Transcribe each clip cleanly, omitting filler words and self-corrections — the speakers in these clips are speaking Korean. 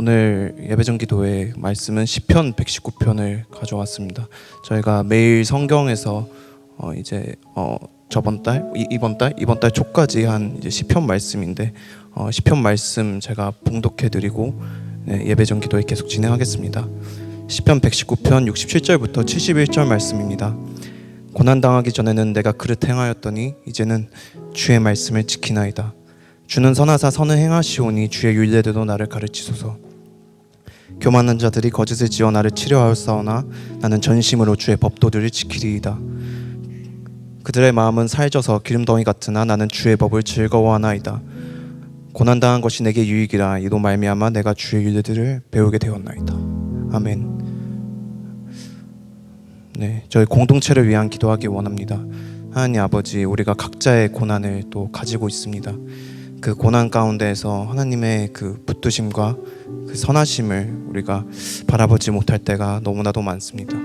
오늘 예배전 기도의 말씀은 시편 119편을 가져왔습니다. 저희가 매일 성경에서 이번 달 초까지 한 이제 시편 말씀인데 시편 말씀 제가 봉독해드리고 예배전 기도에 계속 진행하겠습니다. 시편 119편 67절부터 71절 말씀입니다. 고난 당하기 전에는 내가 그릇 행하였더니 이제는 주의 말씀을 지키나이다. 주는 선하사 선을 행하시오니 주의 율례대로 나를 가르치소서. 교만한 자들이 거짓을 지어 나를 치려하였사오나 나는 전심으로 주의 법도들을 지키리이다. 그들의 마음은 살져서 기름덩이 같으나 나는 주의 법을 즐거워하나이다. 고난당한 것이 내게 유익이라. 이로 말미암아 내가 주의 율례들을 배우게 되었나이다. 아멘. 저희 공동체를 위한 기도하기 원합니다. 하나님 아버지, 우리가 각자의 고난을 또 가지고 있습니다. 그 고난 가운데에서 하나님의 그 붙드심과 그 선하심을 우리가 바라보지 못할 때가 너무나도 많습니다.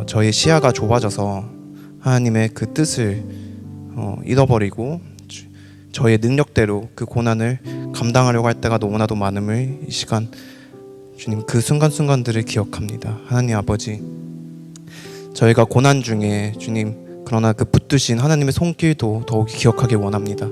저희 시야가 좁아져서 하나님의 그 뜻을 잃어버리고 저의 능력대로 그 고난을 감당하려고 할 때가 너무나도 많음을 이 시간 주님 그 순간순간들을 기억합니다. 하나님 아버지, 저희가 고난 중에 주님 그러나 그 붙드신 하나님의 손길도 더욱이 기억하기 원합니다.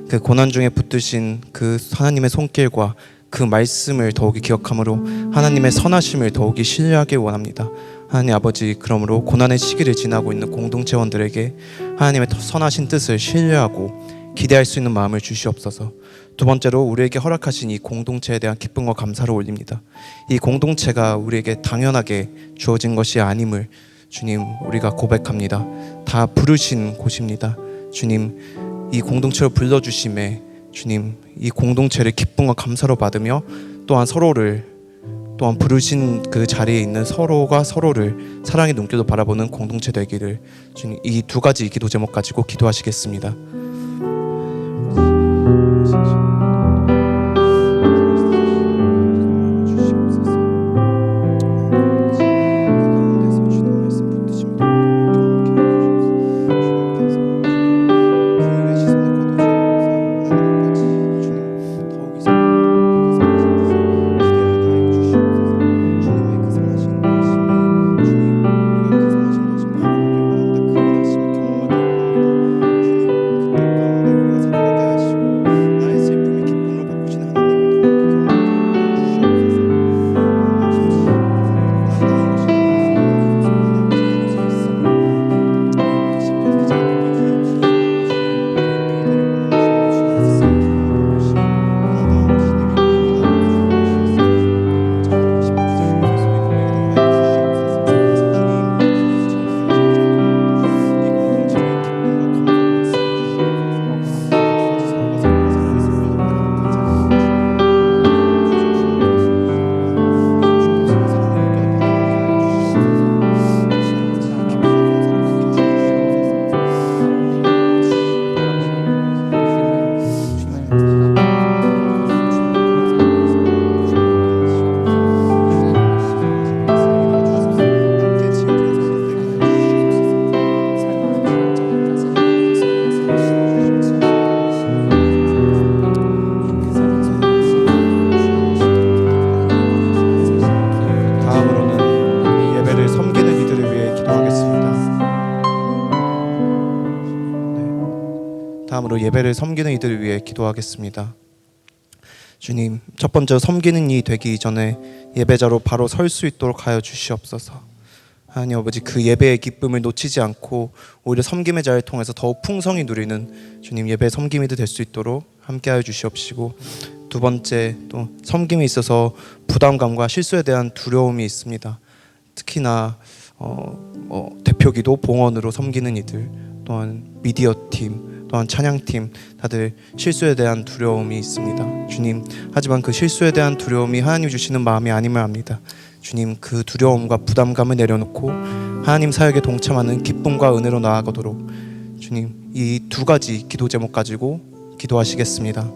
그 고난 중에 붙드신 그 하나님의 손길과 그 말씀을 더욱이 기억함으로 하나님의 선하심을 더욱이 신뢰하기 원합니다. 하나님 아버지, 그러므로 고난의 시기를 지나고 있는 공동체원들에게 하나님의 선하신 뜻을 신뢰하고 기대할 수 있는 마음을 주시옵소서. 두 번째로, 우리에게 허락하신 이 공동체에 대한 기쁨과 감사를 올립니다. 이 공동체가 우리에게 당연하게 주어진 것이 아님을 주님 우리가 고백합니다. 다 부르신 곳입니다. 주님, 이 공동체로 불러주심에 주님 이 공동체를 기쁨과 감사로 받으며 또한 부르신 그 자리에 있는 서로가 서로를 사랑의 눈길로 바라보는 공동체 되기를 주님 이 두 가지 기도 제목 가지고 기도하시겠습니다. 다음으로 예배를 섬기는 이들을 위해 기도하겠습니다. 주님, 첫 번째 섬기는 이 되기 이전에 예배자로 바로 설 수 있도록 하여 주시옵소서. 하나님 아버지, 그 예배의 기쁨을 놓치지 않고 오히려 섬김의 자를 통해서 더욱 풍성히 누리는 주님 예배의 섬김이 될 수 있도록 함께하여 주시옵시고, 두 번째, 또 섬김에 있어서 부담감과 실수에 대한 두려움이 있습니다. 특히나 대표기도 봉헌으로 섬기는 이들, 또한 미디어팀, 또한 찬양팀, 다들 실수에 대한 두려움이 있습니다. 주님, 하지만 그 실수에 대한 두려움이 하나님 주시는 마음이 아님을 압니다. 주님, 그 두려움과 부담감을 내려놓고 하나님 사역에 동참하는 기쁨과 은혜로 나아가도록 주님 이 두 가지 기도 제목 가지고 기도하시겠습니다.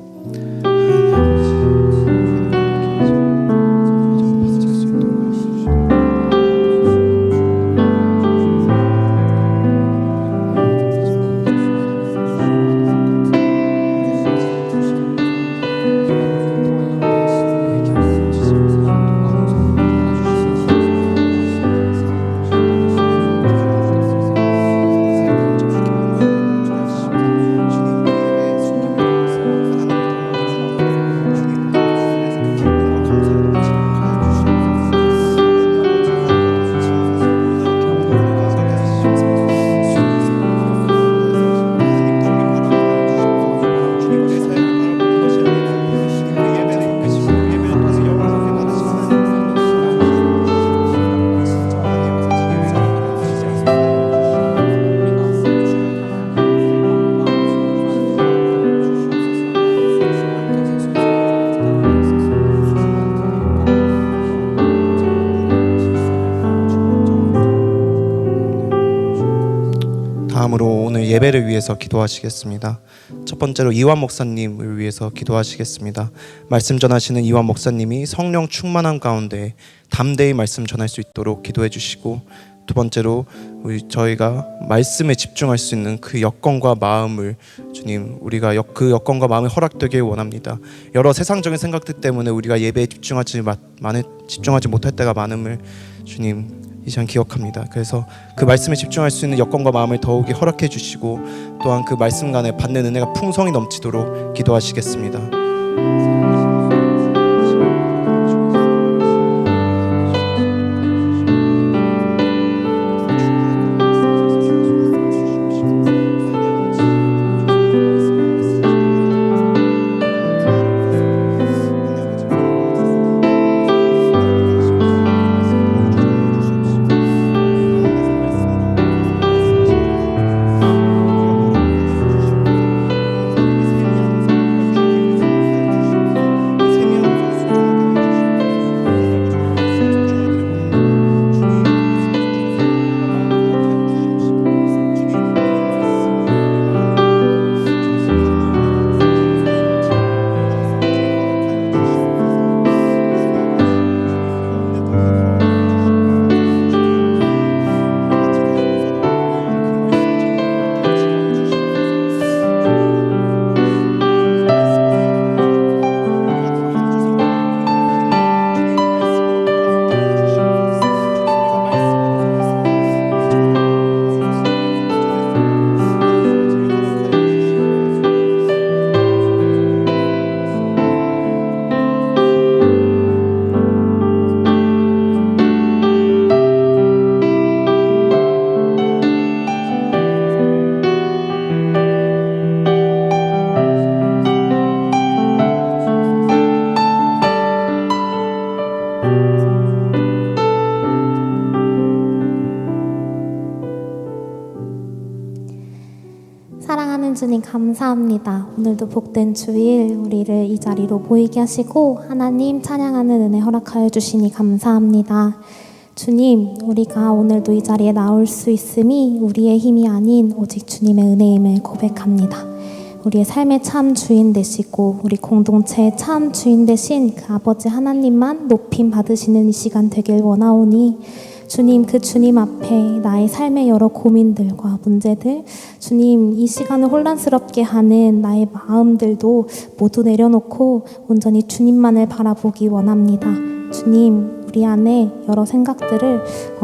오늘 예배를 위해서 기도하시겠습니다. 첫 번째로 이완 목사님을 위해서 기도하시겠습니다. 말씀 전하시는 이완 목사님이 성령 충만함 가운데 담대히 말씀 전할 수 있도록 기도해 주시고, 두 번째로 저희가 말씀에 집중할 수 있는 그 여건과 마음을 주님, 우리가 그 여건과 마음이 허락되길 원합니다. 여러 세상적인 생각들 때문에 우리가 예배에 집중하지 못할 때가 많음을 주님 이 시간 기억합니다. 그래서 그 말씀에 집중할 수 있는 여건과 마음을 더욱이 허락해 주시고, 또한 그 말씀 간에 받는 은혜가 풍성히 넘치도록 기도하시겠습니다. 사랑하는 주님 감사합니다. 오늘도 복된 주일 우리를 이 자리로 모이게 하시고 하나님 찬양하는 은혜 허락하여 주시니 감사합니다. 주님, 우리가 오늘도 이 자리에 나올 수 있음이 우리의 힘이 아닌 오직 주님의 은혜임을 고백합니다. 우리의 삶의 참 주인 되시고 우리 공동체의 참 주인 되신 그 아버지 하나님만 높임 받으시는 이 시간 되길 원하오니 주님, 그 주님 앞에 나의 삶의 여러 고민들과 문제들, 주님 이 시간을 혼란스럽게 하는 나의 마음들도 모두 내려놓고 온전히 주님만을 바라보기 원합니다. 주님, 우리 안에 여러 생각들을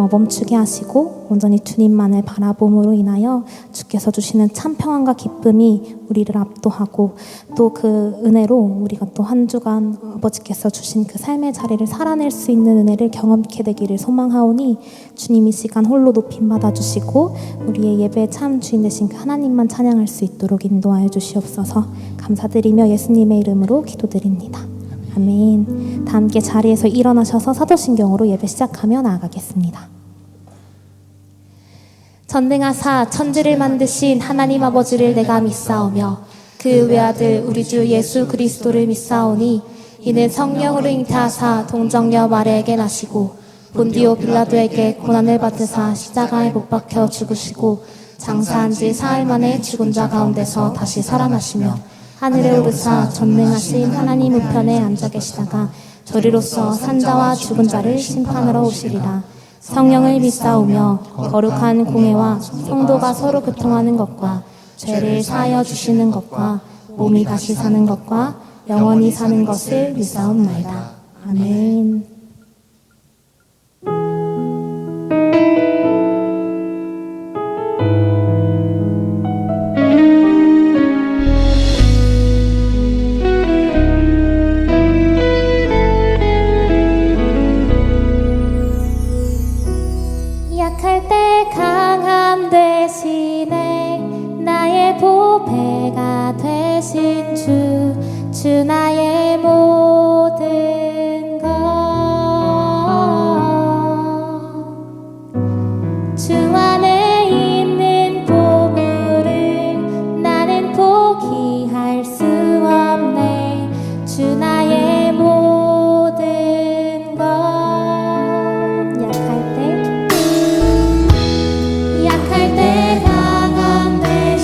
멈추게 하시고 온전히 주님만을 바라봄으로 인하여 주께서 주시는 참 평안과 기쁨이 우리를 압도하고 또 그 은혜로 우리가 또 한 주간 아버지께서 주신 그 삶의 자리를 살아낼 수 있는 은혜를 경험케 되기를 소망하오니 주님 이 시간 홀로 높임 받아주시고 우리의 예배의 참 주인 되신 그 하나님만 찬양할 수 있도록 인도하여 주시옵소서. 감사드리며 예수님의 이름으로 기도드립니다. 아멘. 다 함께 자리에서 일어나셔서 사도신경으로 예배 시작하며 나아가겠습니다. 전능하사 천지를 만드신 하나님 아버지를 내가 믿사오며 그 외아들 우리 주 예수 그리스도를 믿사오니 이는 성령으로 잉태하사 동정녀 마리아에게 나시고 본디오 빌라도에게 고난을 받으사 십자가에 못 박혀 죽으시고 장사한 지 사흘 만에 죽은 자 가운데서 다시 살아나시며 하늘에 오르사 전능하신 하나님 우편에 앉아 계시다가 저리로서 산자와 죽은 자를 심판하러 오시리라. 성령을 믿사오며 거룩한 공회와 성도가 서로 교통하는 것과 죄를 사하여 주시는 것과 몸이 다시 사는 것과 영원히 사는 것을 믿사옵나이다. 아멘. 약할 때 강함 대신에 나의 보배가 되신 주 나의 모든 것 주 안에 있는 보물을 나는 포기할 수 없네. 주 나의 모든 것 약할 때 강함 되신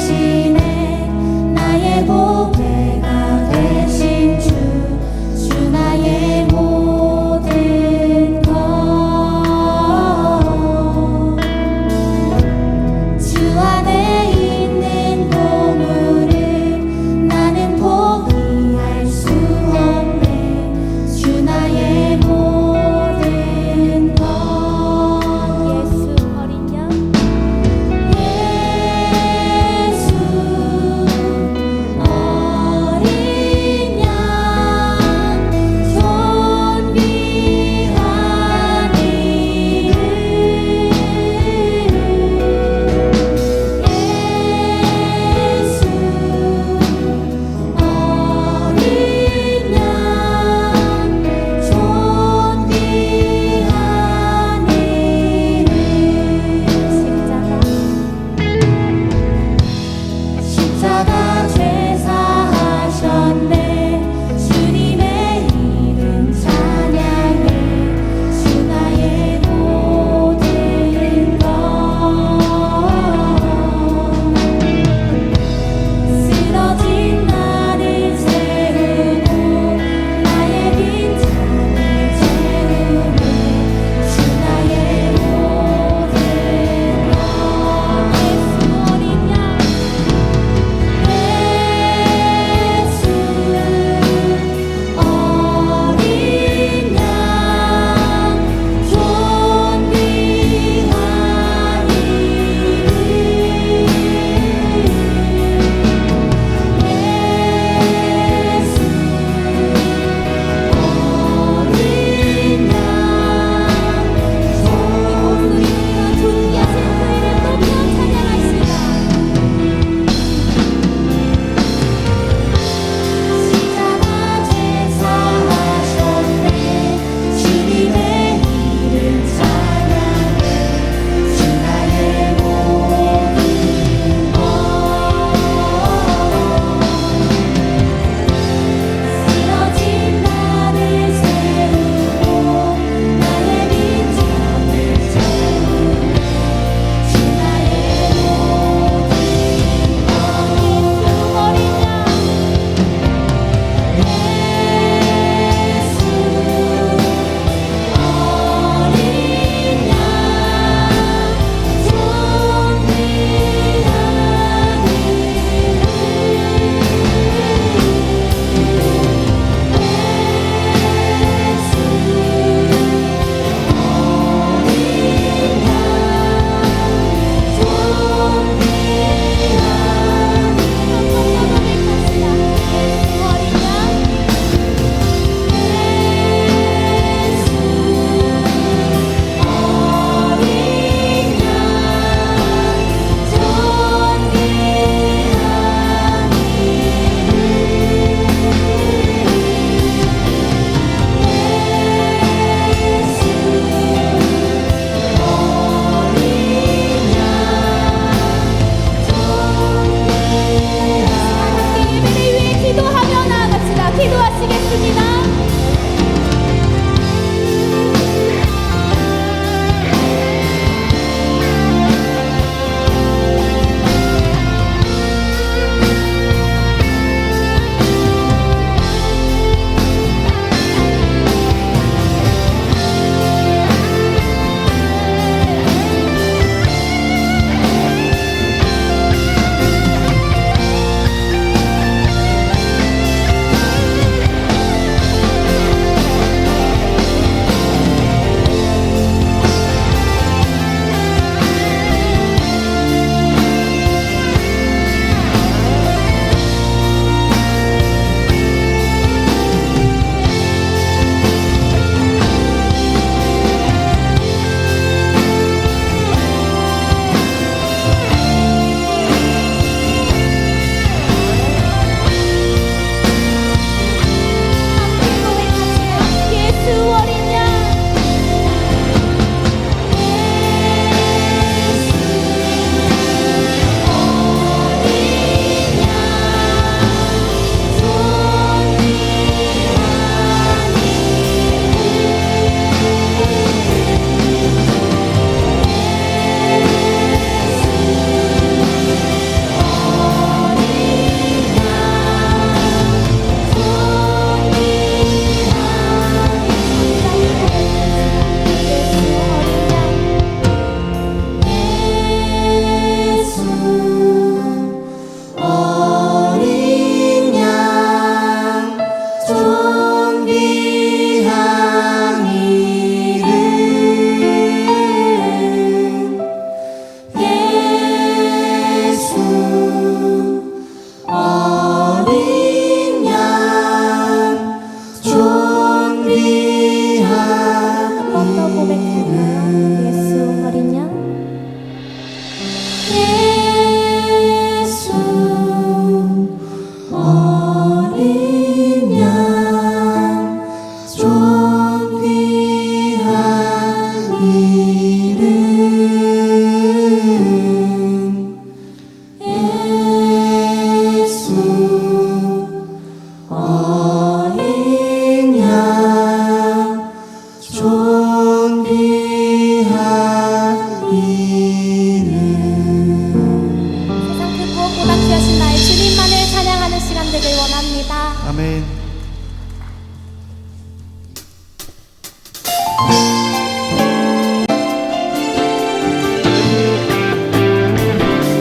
찬양하겠습니다. 아멘.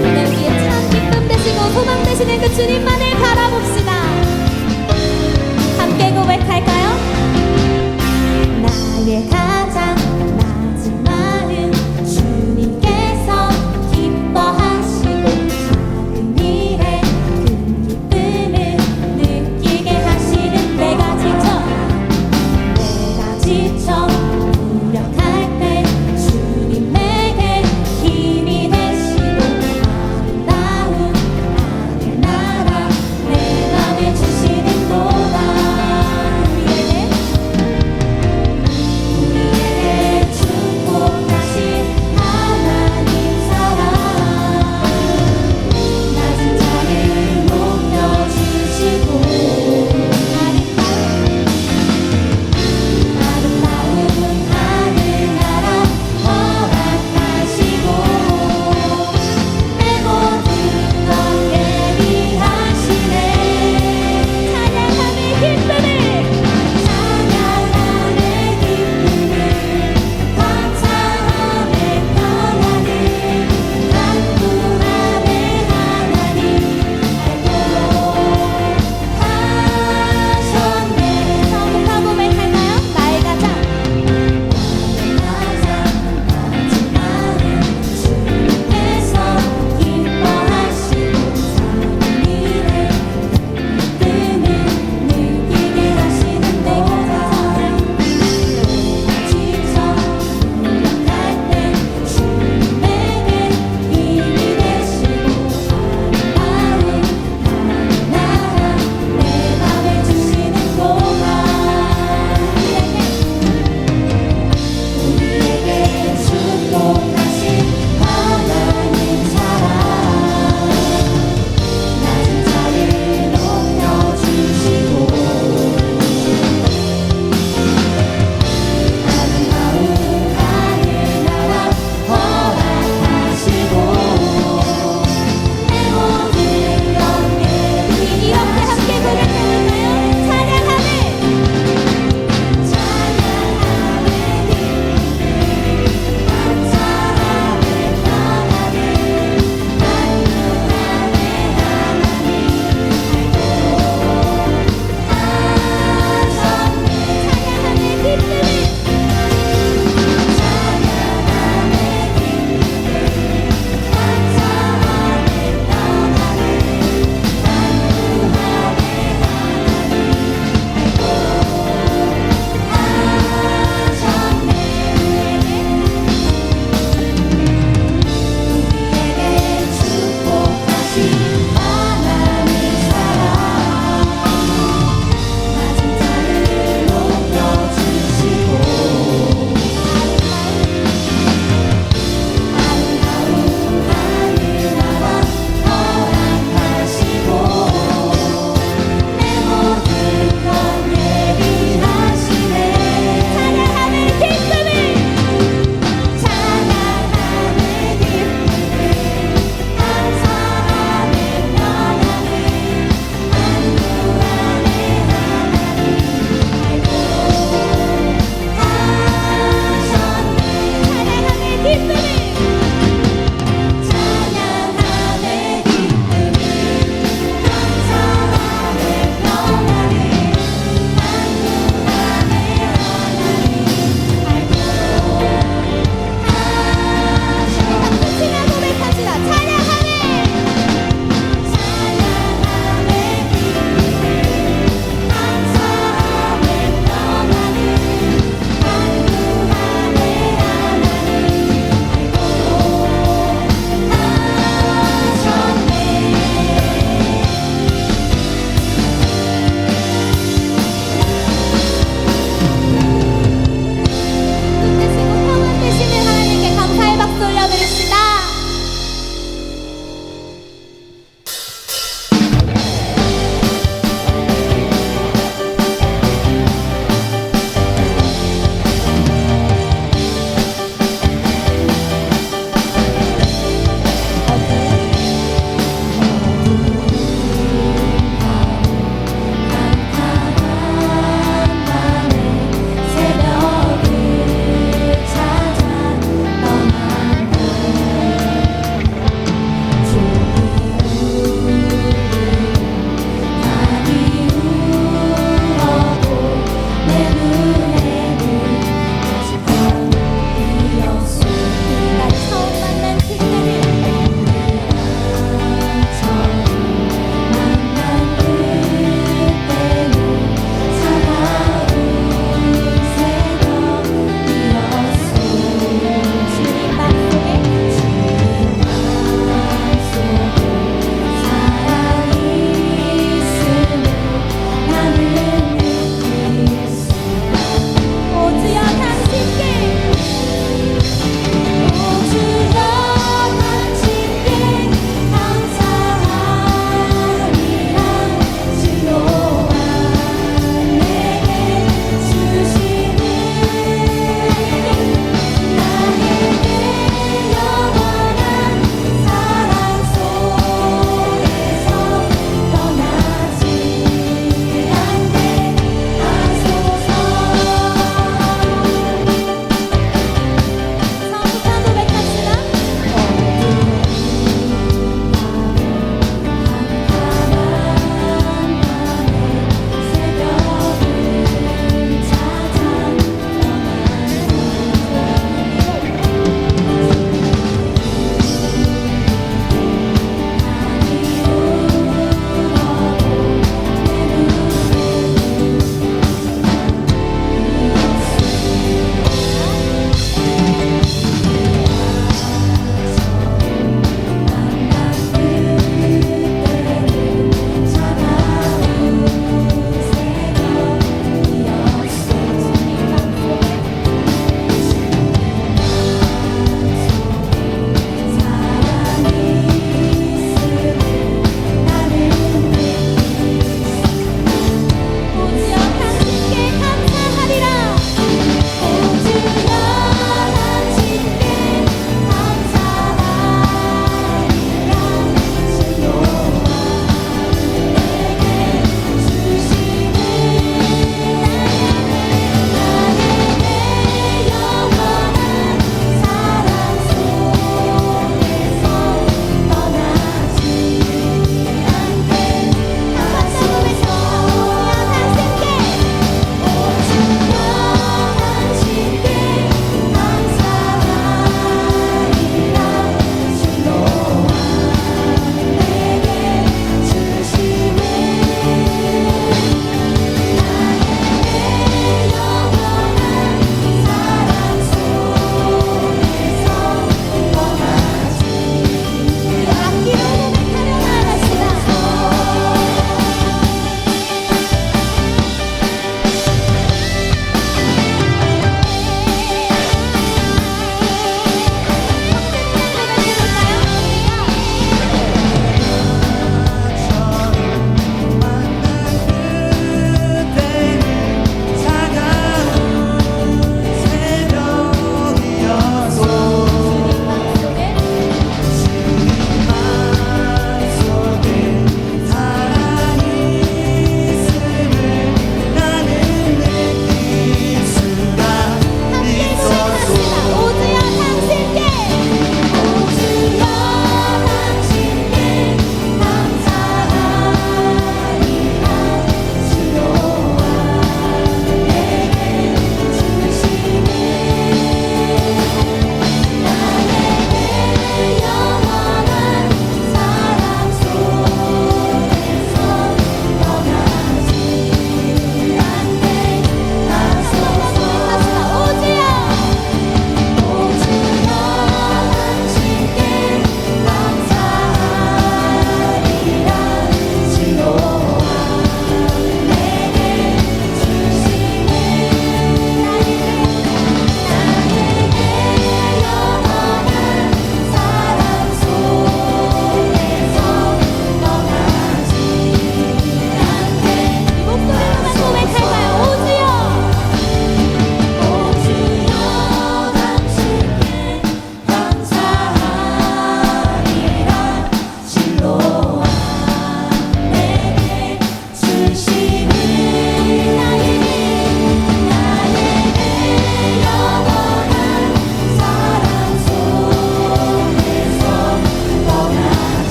오늘 우리의 참 기쁨 되시고 소망 되시는 그 주님만을 바라봅시다. 함께 고백할까요? 나의 가장 낮은 마음 주님께서 기뻐하시고 작은 일에 큰 기쁨을 느끼게 하시는 내가 지쳐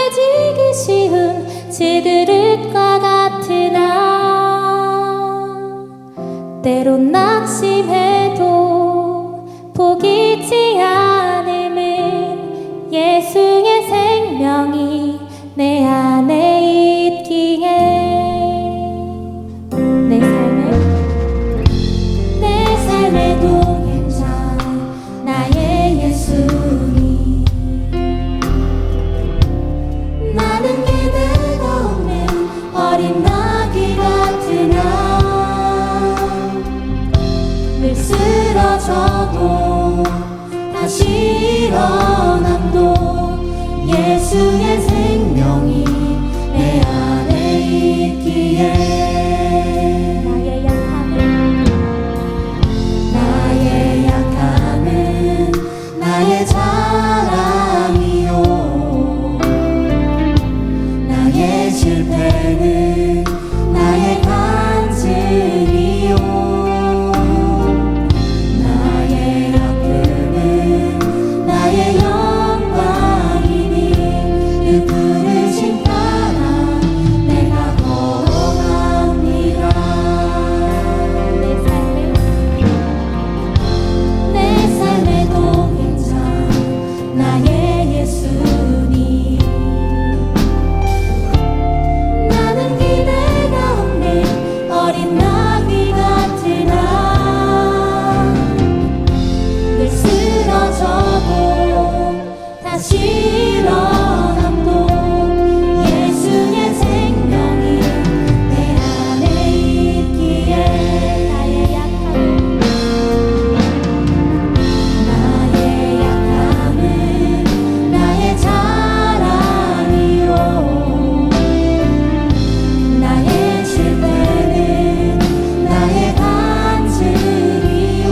편해지기 쉬운 질그릇과 같으나 때론 낙심해도 포기치 않음은 예수의 생명이 내 안에 있기에 내 삶의 동행자 나의 예수님 나는 기대가 없는 어린 나귀 같으나 늘 쓰러져도 다시 일어남도 예수의 생명이 내 안에 있기에 나의 약함은 나의 자랑이요 나의 실패는 나의 간증이요 나의 아픔은 나의 영광이니 그 부르심 따라 내가 걸어갑니다. 내 삶의 동행자 나의 예수님 나는 기대가 없는 어린 나귀 같으나 늘 쓰러져도 다시 일어남도 예수의 생명이 내 안에 있기에 나의 약함은 나의 자랑이요 나의 실패는 나의 간증이요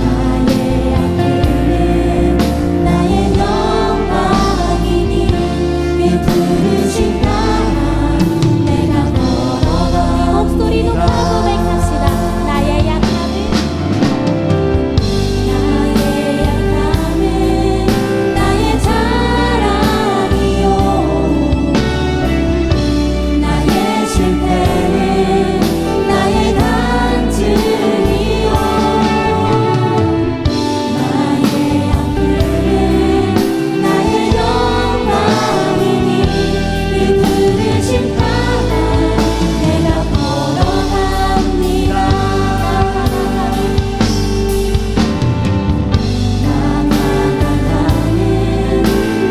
나의 아픔은 나의 영광이니 그 부르심 따라 내가 걸어갑니다. 목소리 높여 고백합시다. 나의 약함은 나의 자랑이요 나의 실패는 나의 간증이요 나의 아픔은 나의 영광이니 그 부르심 따라 내가 걸어갑니다. 나는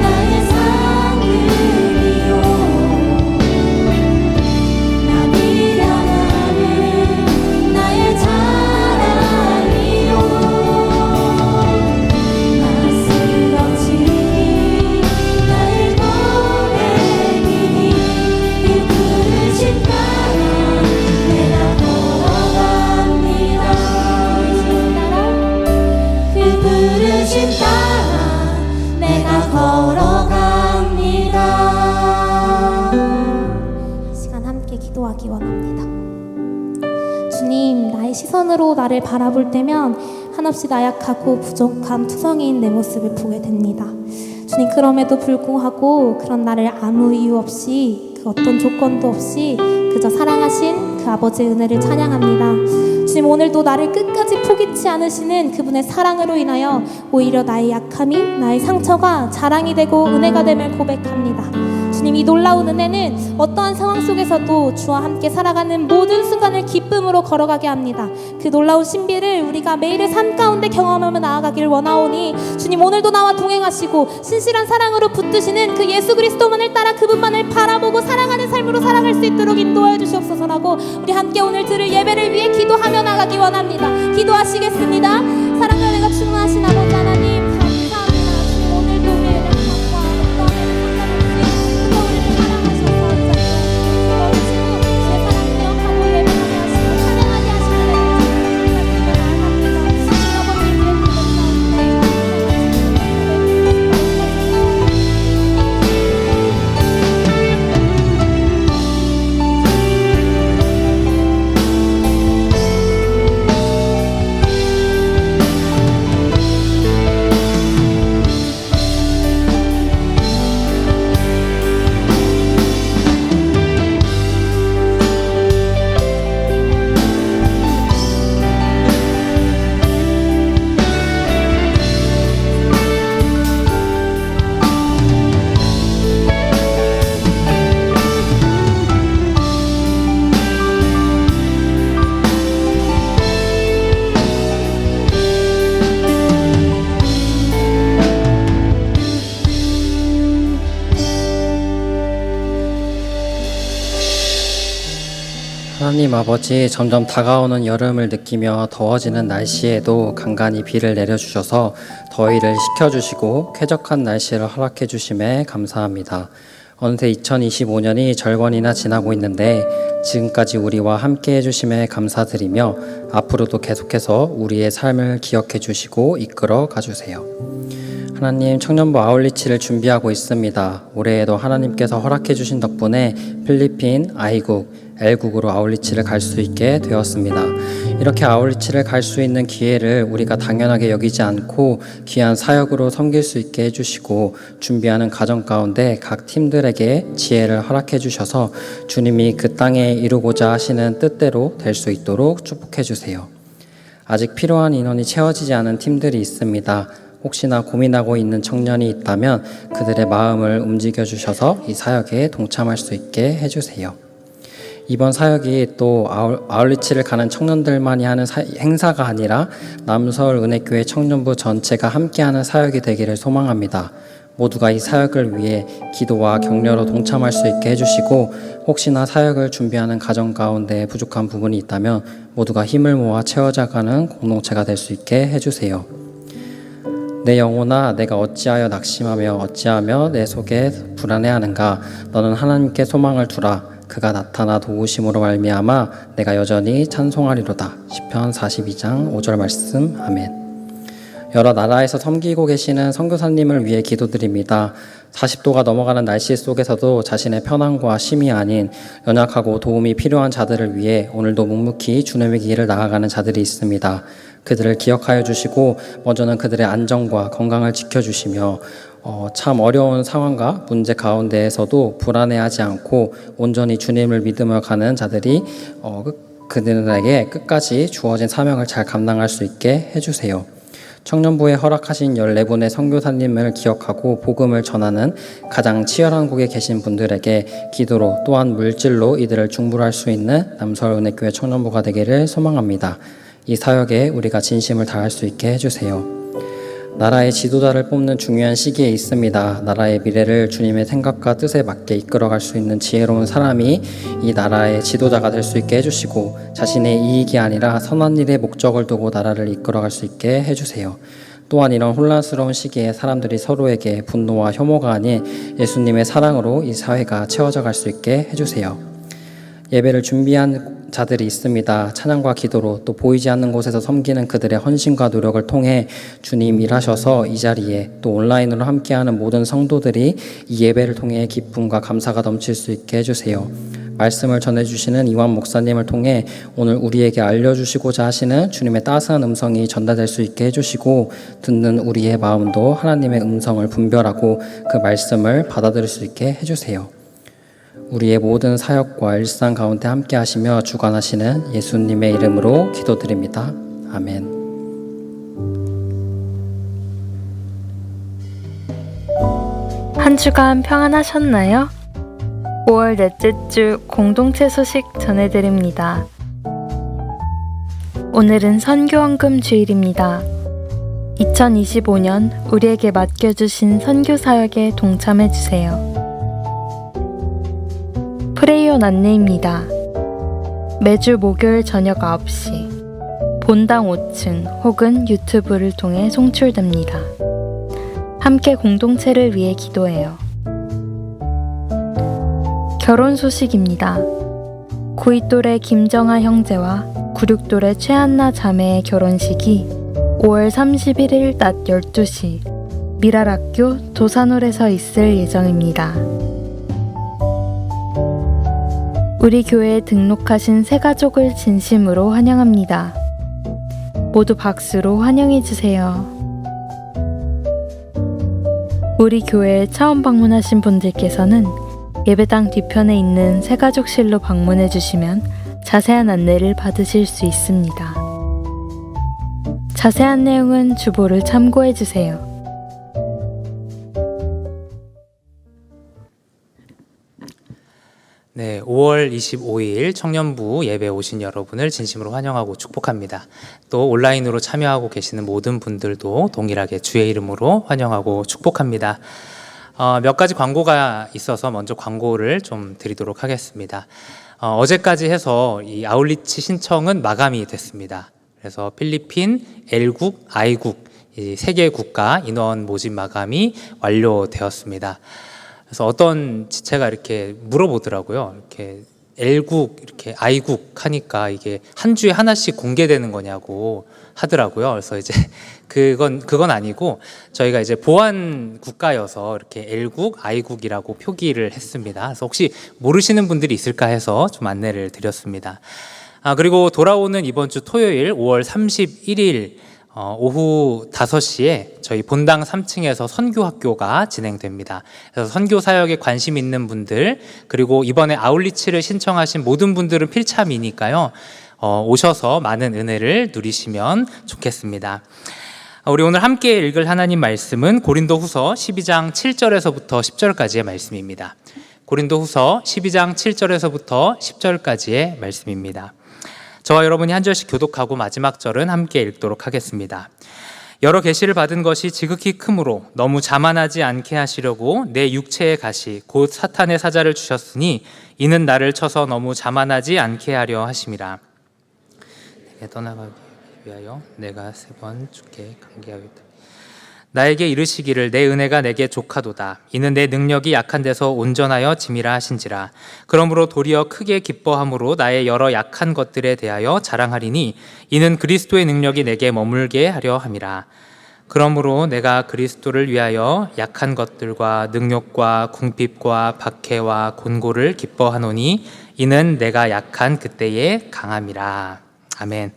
나의 상급이요 나 미련함은 나의 자랑이요 나 쓰러짐이 나의 고백이니 그 부르심 따라 내가 걸어갑니다. 그 부르심 따라 내가 걸어갑니다. 이 시간 함께 기도하기 원합니다. 주님, 나의 시선으로 나를 바라볼 때면 한없이 나약하고 부족한 투성이인 내 모습을 보게 됩니다. 주님, 그럼에도 불구하고 그런 나를 아무 이유 없이 그 어떤 조건도 없이 그저 사랑하신 그 아버지의 은혜를 찬양합니다. 주님, 오늘도 나를 끝까지 포기치 않으시는 그분의 사랑으로 인하여 오히려 나의 약함이 나의 상처가 자랑이 되고 은혜가 됨을 고백합니다. 주님, 이 놀라운 은혜는 어떠한 상황 속에서도 주와 함께 살아가는 모든 순간을 기쁨으로 걸어가게 합니다. 그 놀라운 신비를 우리가 매일의 삶 가운데 경험하며 나아가기를 원하오니 주님, 오늘도 나와 동행하시고 신실한 사랑으로 붙드시는 그 예수 그리스도만을 따라 그분만을 바라보고 사랑하는 삶으로 살아갈 수 있도록 인도하여 주시옵소서라고 우리 함께 오늘 들을 예배를 위해 기도하며 나가기 원합니다. 기도하시겠습니다. 사랑과 은혜가 충만하신 아버지 하나님, 감사합니다. 주님, 오늘도 우리의 약함과 어떠한 상관없이 우리를 사랑하셔서 거룩하고 주의 사랑 기억하고 예배하게 하시고 찬양하게 하시는 하나님 아버지, 점점 다가오는 여름을 느끼며 더워지는 날씨에도 간간히 비를 내려주셔서 더위를 식혀주시고 쾌적한 날씨를 허락해 주심에 감사합니다. 어느새 2025년이 절반이나 지나고 있는데 지금까지 우리와 함께 해주심에 감사드리며 앞으로도 계속해서 우리의 삶을 기억해 주시고 이끌어 가주세요. 하나님, 청년부 아울리치를 준비하고 있습니다. 올해에도 하나님께서 허락해 주신 덕분에 필리핀, 아이국, L국으로 아울리치를 갈 수 있게 되었습니다. 이렇게 아울리치를 갈 수 있는 기회를 우리가 당연하게 여기지 않고 귀한 사역으로 섬길 수 있게 해주시고 준비하는 과정 가운데 각 팀들에게 지혜를 허락해 주셔서 주님이 그 땅에 이루고자 하시는 뜻대로 될 수 있도록 축복해 주세요. 아직 필요한 인원이 채워지지 않은 팀들이 있습니다. 혹시나 고민하고 있는 청년이 있다면 그들의 마음을 움직여 주셔서 이 사역에 동참할 수 있게 해주세요. 이번 사역이 또 아울리치를 가는 청년들만이 하는 행사가 아니라 남서울 은혜교회 청년부 전체가 함께하는 사역이 되기를 소망합니다. 모두가 이 사역을 위해 기도와 격려로 동참할 수 있게 해주시고 혹시나 사역을 준비하는 과정 가운데 부족한 부분이 있다면 모두가 힘을 모아 채워져가는 공동체가 될 수 있게 해주세요. 내 영혼아, 내가 어찌하여 낙심하며 어찌하며 내 속에 불안해하는가? 너는 하나님께 소망을 두라. 그가 나타나 도우심으로 말미암아 내가 여전히 찬송하리로다. 시편 42장 5절 말씀. 아멘. 여러 나라에서 섬기고 계시는 선교사님을 위해 기도드립니다. 40도가 넘어가는 날씨 속에서도 자신의 편안과 쉼이 아닌 연약하고 도움이 필요한 자들을 위해 오늘도 묵묵히 주님의 길을 나아가는 자들이 있습니다. 그들을 기억하여 주시고 먼저는 그들의 안전과 건강을 지켜주시며 참 어려운 상황과 문제 가운데에서도 불안해하지 않고 온전히 주님을 믿으며 가는 자들이 그들에게 끝까지 주어진 사명을 잘 감당할 수 있게 해주세요. 청년부에 허락하신 14분의 선교사님을 기억하고 복음을 전하는 가장 치열한 곳에 계신 분들에게 기도로 또한 물질로 이들을 중보할 수 있는 남서울 은혜교회 청년부가 되기를 소망합니다. 이 사역에 우리가 진심을 다할 수 있게 해주세요. 나라의 지도자를 뽑는 중요한 시기에 있습니다. 나라의 미래를 주님의 생각과 뜻에 맞게 이끌어갈 수 있는 지혜로운 사람이 이 나라의 지도자가 될 수 있게 해주시고 자신의 이익이 아니라 선한 일에 목적을 두고 나라를 이끌어갈 수 있게 해주세요. 또한 이런 혼란스러운 시기에 사람들이 서로에게 분노와 혐오가 아닌 예수님의 사랑으로 이 사회가 채워져 갈 수 있게 해주세요. 예배를 준비한 자들이 있습니다. 찬양과 기도로 또 보이지 않는 곳에서 섬기는 그들의 헌신과 노력을 통해 주님 일하셔서 이 자리에 또 온라인으로 함께하는 모든 성도들이 이 예배를 통해 기쁨과 감사가 넘칠 수 있게 해주세요. 말씀을 전해주시는 이완 목사님을 통해 오늘 우리에게 알려주시고자 하시는 주님의 따스한 음성이 전달될 수 있게 해주시고 듣는 우리의 마음도 하나님의 음성을 분별하고 그 말씀을 받아들일 수 있게 해주세요. 우리의 모든 사역과 일상 가운데 함께 하시며 주관하시는 예수님의 이름으로 기도드립니다. 아멘. 한 주간 평안하셨나요? 5월 넷째 주 공동체 소식 전해드립니다. 오늘은 선교헌금 주일입니다. 2025년 우리에게 맡겨주신 선교 사역에 동참해주세요. 프레이온 안내입니다. 매주 목요일 저녁 9시 본당 5층 혹은 유튜브를 통해 송출됩니다. 함께 공동체를 위해 기도해요. 결혼 소식입니다. 92돌의 김정아 형제와 96돌의 최한나 자매의 결혼식이 5월 31일 낮 12시 미랄학교 도산홀에서 있을 예정입니다. 우리 교회에 등록하신 새 가족을 진심으로 환영합니다. 모두 박수로 환영해주세요. 우리 교회에 처음 방문하신 분들께서는 예배당 뒤편에 있는 새가족실로 방문해 주시면 자세한 안내를 받으실 수 있습니다. 자세한 내용은 주보를 참고해 주세요. 네, 5월 25일 청년부 예배 오신 여러분을 진심으로 환영하고 축복합니다. 또 온라인으로 참여하고 계시는 모든 분들도 동일하게 주의 이름으로 환영하고 축복합니다. 몇 가지 광고가 있어서 먼저 광고를 좀 드리도록 하겠습니다. 어제까지 해서 이 아울리치 신청은 마감이 됐습니다. 그래서 필리핀, L국, I국 이 3개 국가 인원 모집 마감이 완료되었습니다. 그래서 어떤 지체가 이렇게 물어보더라고요. 이렇게 L국, 이렇게 I국 하니까 이게 한 주에 하나씩 공개되는 거냐고 하더라고요. 그래서 이제 그건 아니고 저희가 이제 보안 국가여서 이렇게 L국, I국이라고 표기를 했습니다. 그래서 혹시 모르시는 분들이 있을까 해서 좀 안내를 드렸습니다. 그리고 돌아오는 이번 주 토요일 5월 31일 오후 5시에 저희 본당 3층에서 선교학교가 진행됩니다. 그래서 선교 사역에 관심 있는 분들, 그리고 이번에 아울리치를 신청하신 모든 분들은 필참이니까요. 오셔서 많은 은혜를 누리시면 좋겠습니다. 우리 오늘 함께 읽을 하나님 말씀은 고린도후서 12장 7절에서부터 10절까지의 말씀입니다. 고린도후서 12장 7절에서부터 10절까지의 말씀입니다. 저와 여러분이 한 절씩 교독하고 마지막 절은 함께 읽도록 하겠습니다. 여러 계시를 받은 것이 지극히 크므로 너무 자만하지 않게 하시려고 내 육체의 가시 곧 사탄의 사자를 주셨으니 이는 나를 쳐서 너무 자만하지 않게 하려 하심이라. 내게 떠나가기 위하여 내가 3번 주께 강계하였다. 나에게 이르시기를 내 은혜가 내게 족하도다. 이는 내 능력이 약한 데서 온전하여 짐이라 하신지라. 그러므로 도리어 크게 기뻐함으로 나의 여러 약한 것들에 대하여 자랑하리니 이는 그리스도의 능력이 내게 머물게 하려 함이라. 그러므로 내가 그리스도를 위하여 약한 것들과 능욕과 궁핍과 박해와 곤고를 기뻐하노니 이는 내가 약한 그때에 강함이라. 아멘.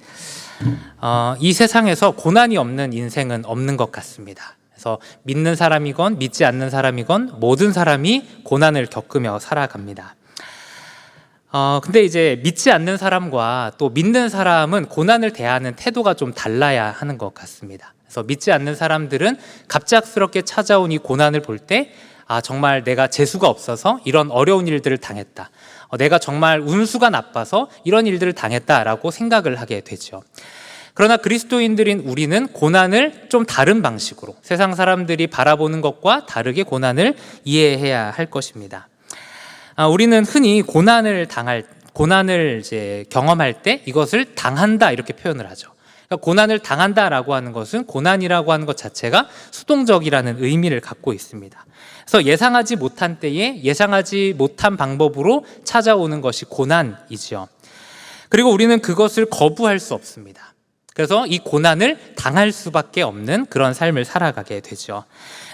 이 세상에서 고난이 없는 인생은 없는 것 같습니다. 그래서 믿는 사람이건 믿지 않는 사람이건 모든 사람이 고난을 겪으며 살아갑니다. 근데 이제 믿지 않는 사람과 또 믿는 사람은 고난을 대하는 태도가 좀 달라야 하는 것 같습니다. 그래서 믿지 않는 사람들은 갑작스럽게 찾아온 이 고난을 볼 때 정말 내가 재수가 없어서 이런 어려운 일들을 당했다. 내가 정말 운수가 나빠서 이런 일들을 당했다라고 생각을 하게 되죠. 그러나 그리스도인들인 우리는 고난을 좀 다른 방식으로 세상 사람들이 바라보는 것과 다르게 고난을 이해해야 할 것입니다. 우리는 흔히 고난을 이제 경험할 때 이것을 당한다 이렇게 표현을 하죠. 그러니까 고난을 당한다라고 하는 것은 고난이라고 하는 것 자체가 수동적이라는 의미를 갖고 있습니다. 그래서 예상하지 못한 때에 예상하지 못한 방법으로 찾아오는 것이 고난이지요. 그리고 우리는 그것을 거부할 수 없습니다. 그래서 이 고난을 당할 수밖에 없는 그런 삶을 살아가게 되죠.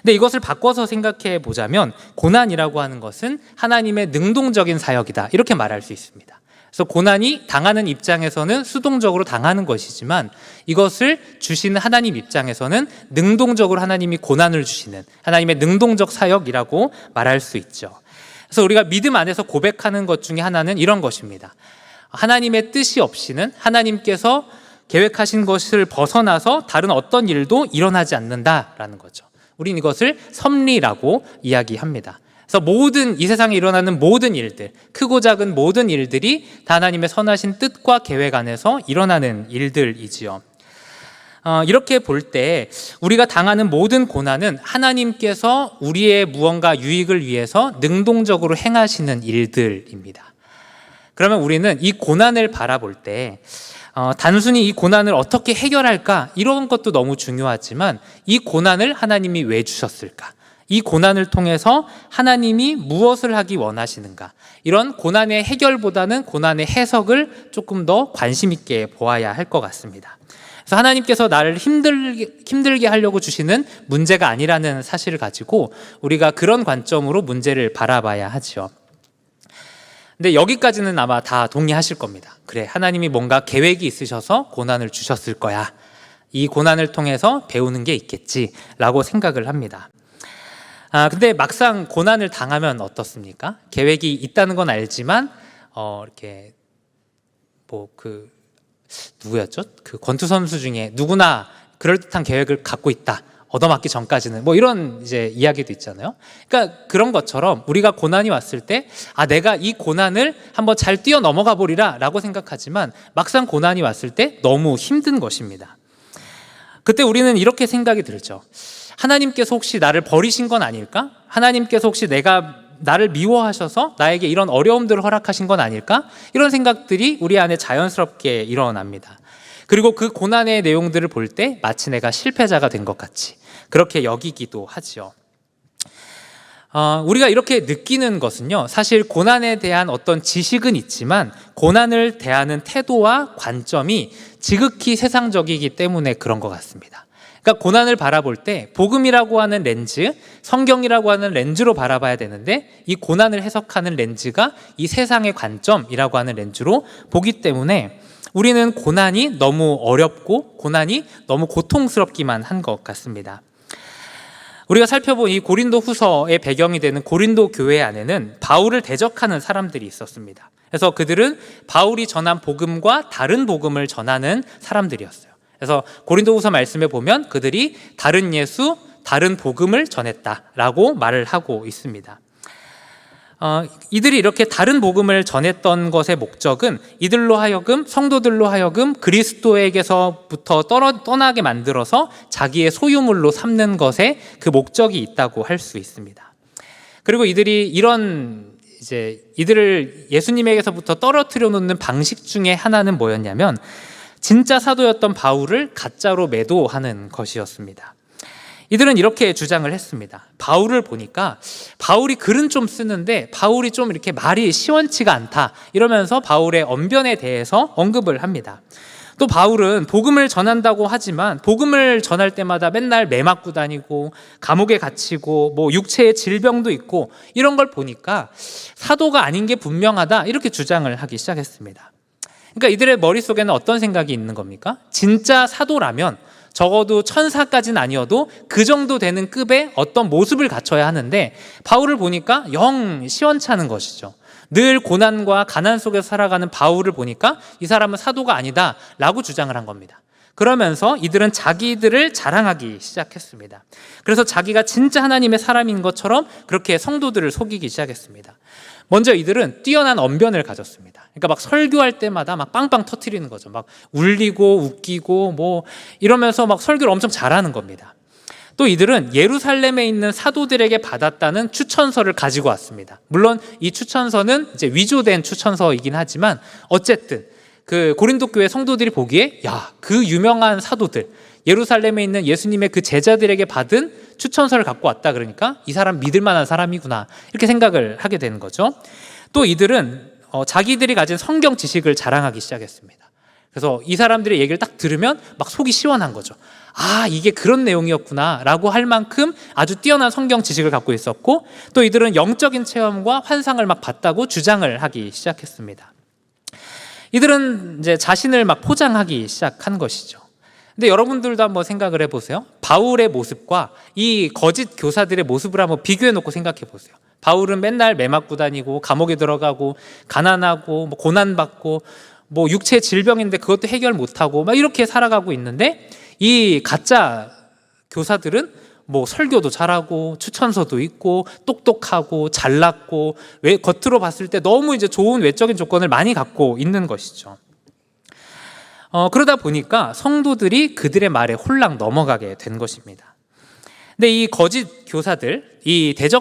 근데 이것을 바꿔서 생각해 보자면 고난이라고 하는 것은 하나님의 능동적인 사역이다 이렇게 말할 수 있습니다. 그래서 고난이 당하는 입장에서는 수동적으로 당하는 것이지만 이것을 주시는 하나님 입장에서는 능동적으로 하나님이 고난을 주시는 하나님의 능동적 사역이라고 말할 수 있죠. 그래서 우리가 믿음 안에서 고백하는 것 중에 하나는 이런 것입니다. 하나님의 뜻이 없이는 하나님께서 계획하신 것을 벗어나서 다른 어떤 일도 일어나지 않는다라는 거죠. 우리는 이것을 섭리라고 이야기합니다. 그래서 이 세상에 일어나는 모든 일들, 크고 작은 모든 일들이 다 하나님의 선하신 뜻과 계획 안에서 일어나는 일들이지요. 이렇게 볼 때 우리가 당하는 모든 고난은 하나님께서 우리의 무언가 유익을 위해서 능동적으로 행하시는 일들입니다. 그러면 우리는 이 고난을 바라볼 때 단순히 이 고난을 어떻게 해결할까 이런 것도 너무 중요하지만 이 고난을 하나님이 왜 주셨을까? 이 고난을 통해서 하나님이 무엇을 하기 원하시는가? 이런 고난의 해결보다는 고난의 해석을 조금 더 관심 있게 보아야 할 것 같습니다. 그래서 하나님께서 나를 힘들게 하려고 주시는 문제가 아니라는 사실을 가지고 우리가 그런 관점으로 문제를 바라봐야 하죠. 근데 여기까지는 아마 다 동의하실 겁니다. 그래, 하나님이 뭔가 계획이 있으셔서 고난을 주셨을 거야. 이 고난을 통해서 배우는 게 있겠지라고 생각을 합니다. 근데 막상 고난을 당하면 어떻습니까? 계획이 있다는 건 알지만 이렇게 누구였죠? 그 권투 선수 중에 누구나 그럴듯한 계획을 갖고 있다. 얻어맞기 전까지는 이런 이제 이야기도 있잖아요. 그러니까 그런 것처럼 우리가 고난이 왔을 때 내가 이 고난을 한번 잘 뛰어 넘어가 보리라라고 생각하지만 막상 고난이 왔을 때 너무 힘든 것입니다. 그때 우리는 이렇게 생각이 들죠. 하나님께서 혹시 나를 버리신 건 아닐까? 하나님께서 혹시 내가 나를 미워하셔서 나에게 이런 어려움들을 허락하신 건 아닐까? 이런 생각들이 우리 안에 자연스럽게 일어납니다. 그리고 그 고난의 내용들을 볼 때 마치 내가 실패자가 된 것 같이 그렇게 여기기도 하지요. 우리가 이렇게 느끼는 것은요, 사실 고난에 대한 어떤 지식은 있지만 고난을 대하는 태도와 관점이 지극히 세상적이기 때문에 그런 것 같습니다. 그러니까 고난을 바라볼 때 복음이라고 하는 렌즈, 성경이라고 하는 렌즈로 바라봐야 되는데 이 고난을 해석하는 렌즈가 이 세상의 관점이라고 하는 렌즈로 보기 때문에 우리는 고난이 너무 어렵고 고난이 너무 고통스럽기만 한 것 같습니다. 우리가 살펴본 이 고린도 후서의 배경이 되는 고린도 교회 안에는 바울을 대적하는 사람들이 있었습니다. 그래서 그들은 바울이 전한 복음과 다른 복음을 전하는 사람들이었어요. 그래서 고린도 후서 말씀에 보면 그들이 다른 예수, 다른 복음을 전했다라고 말을 하고 있습니다. 이들이 이렇게 다른 복음을 전했던 것의 목적은 이들로 하여금, 성도들로 하여금 그리스도에게서부터 떠나게 만들어서 자기의 소유물로 삼는 것에 그 목적이 있다고 할 수 있습니다. 그리고 이들이 이들을 예수님에게서부터 떨어뜨려 놓는 방식 중에 하나는 뭐였냐면 진짜 사도였던 바울을 가짜로 매도하는 것이었습니다. 이들은 이렇게 주장을 했습니다. 바울을 보니까 바울이 글은 좀 쓰는데 바울이 좀 이렇게 말이 시원치가 않다 이러면서 바울의 언변에 대해서 언급을 합니다. 또 바울은 복음을 전한다고 하지만 복음을 전할 때마다 맨날 매 맞고 다니고 감옥에 갇히고 뭐 육체의 질병도 있고 이런 걸 보니까 사도가 아닌 게 분명하다 이렇게 주장을 하기 시작했습니다. 그러니까 이들의 머릿속에는 어떤 생각이 있는 겁니까? 진짜 사도라면 적어도 천사까지는 아니어도 그 정도 되는 급의 어떤 모습을 갖춰야 하는데 바울을 보니까 영 시원찮은 것이죠. 늘 고난과 가난 속에서 살아가는 바울을 보니까 이 사람은 사도가 아니다 라고 주장을 한 겁니다. 그러면서 이들은 자기들을 자랑하기 시작했습니다. 그래서 자기가 진짜 하나님의 사람인 것처럼 그렇게 성도들을 속이기 시작했습니다. 먼저 이들은 뛰어난 언변을 가졌습니다. 그러니까 막 설교할 때마다 막 빵빵 터트리는 거죠. 막 울리고 웃기고 뭐 이러면서 막 설교를 엄청 잘하는 겁니다. 또 이들은 예루살렘에 있는 사도들에게 받았다는 추천서를 가지고 왔습니다. 물론 이 추천서는 이제 위조된 추천서이긴 하지만 어쨌든 그 고린도 교회 성도들이 보기에 그 유명한 사도들 예루살렘에 있는 예수님의 그 제자들에게 받은 추천서를 갖고 왔다 그러니까 이 사람 믿을 만한 사람이구나 이렇게 생각을 하게 되는 거죠. 또 이들은 자기들이 가진 성경 지식을 자랑하기 시작했습니다. 그래서 이 사람들의 얘기를 딱 들으면 막 속이 시원한 거죠. 이게 그런 내용이었구나 라고 할 만큼 아주 뛰어난 성경 지식을 갖고 있었고 또 이들은 영적인 체험과 환상을 막 봤다고 주장을 하기 시작했습니다. 이들은 이제 자신을 막 포장하기 시작한 것이죠. 근데 여러분들도 한번 생각을 해보세요. 바울의 모습과 이 거짓 교사들의 모습을 한번 비교해 놓고 생각해 보세요. 바울은 맨날 매 맞고 다니고 감옥에 들어가고 가난하고 뭐 고난받고 뭐 육체 질병인데 그것도 해결 못하고 막 이렇게 살아가고 있는데 이 가짜 교사들은 뭐 설교도 잘하고 추천서도 있고 똑똑하고 잘났고 겉으로 봤을 때 너무 이제 좋은 외적인 조건을 많이 갖고 있는 것이죠. 그러다 보니까 성도들이 그들의 말에 홀랑 넘어가게 된 것입니다. 근데 이 거짓 교사들,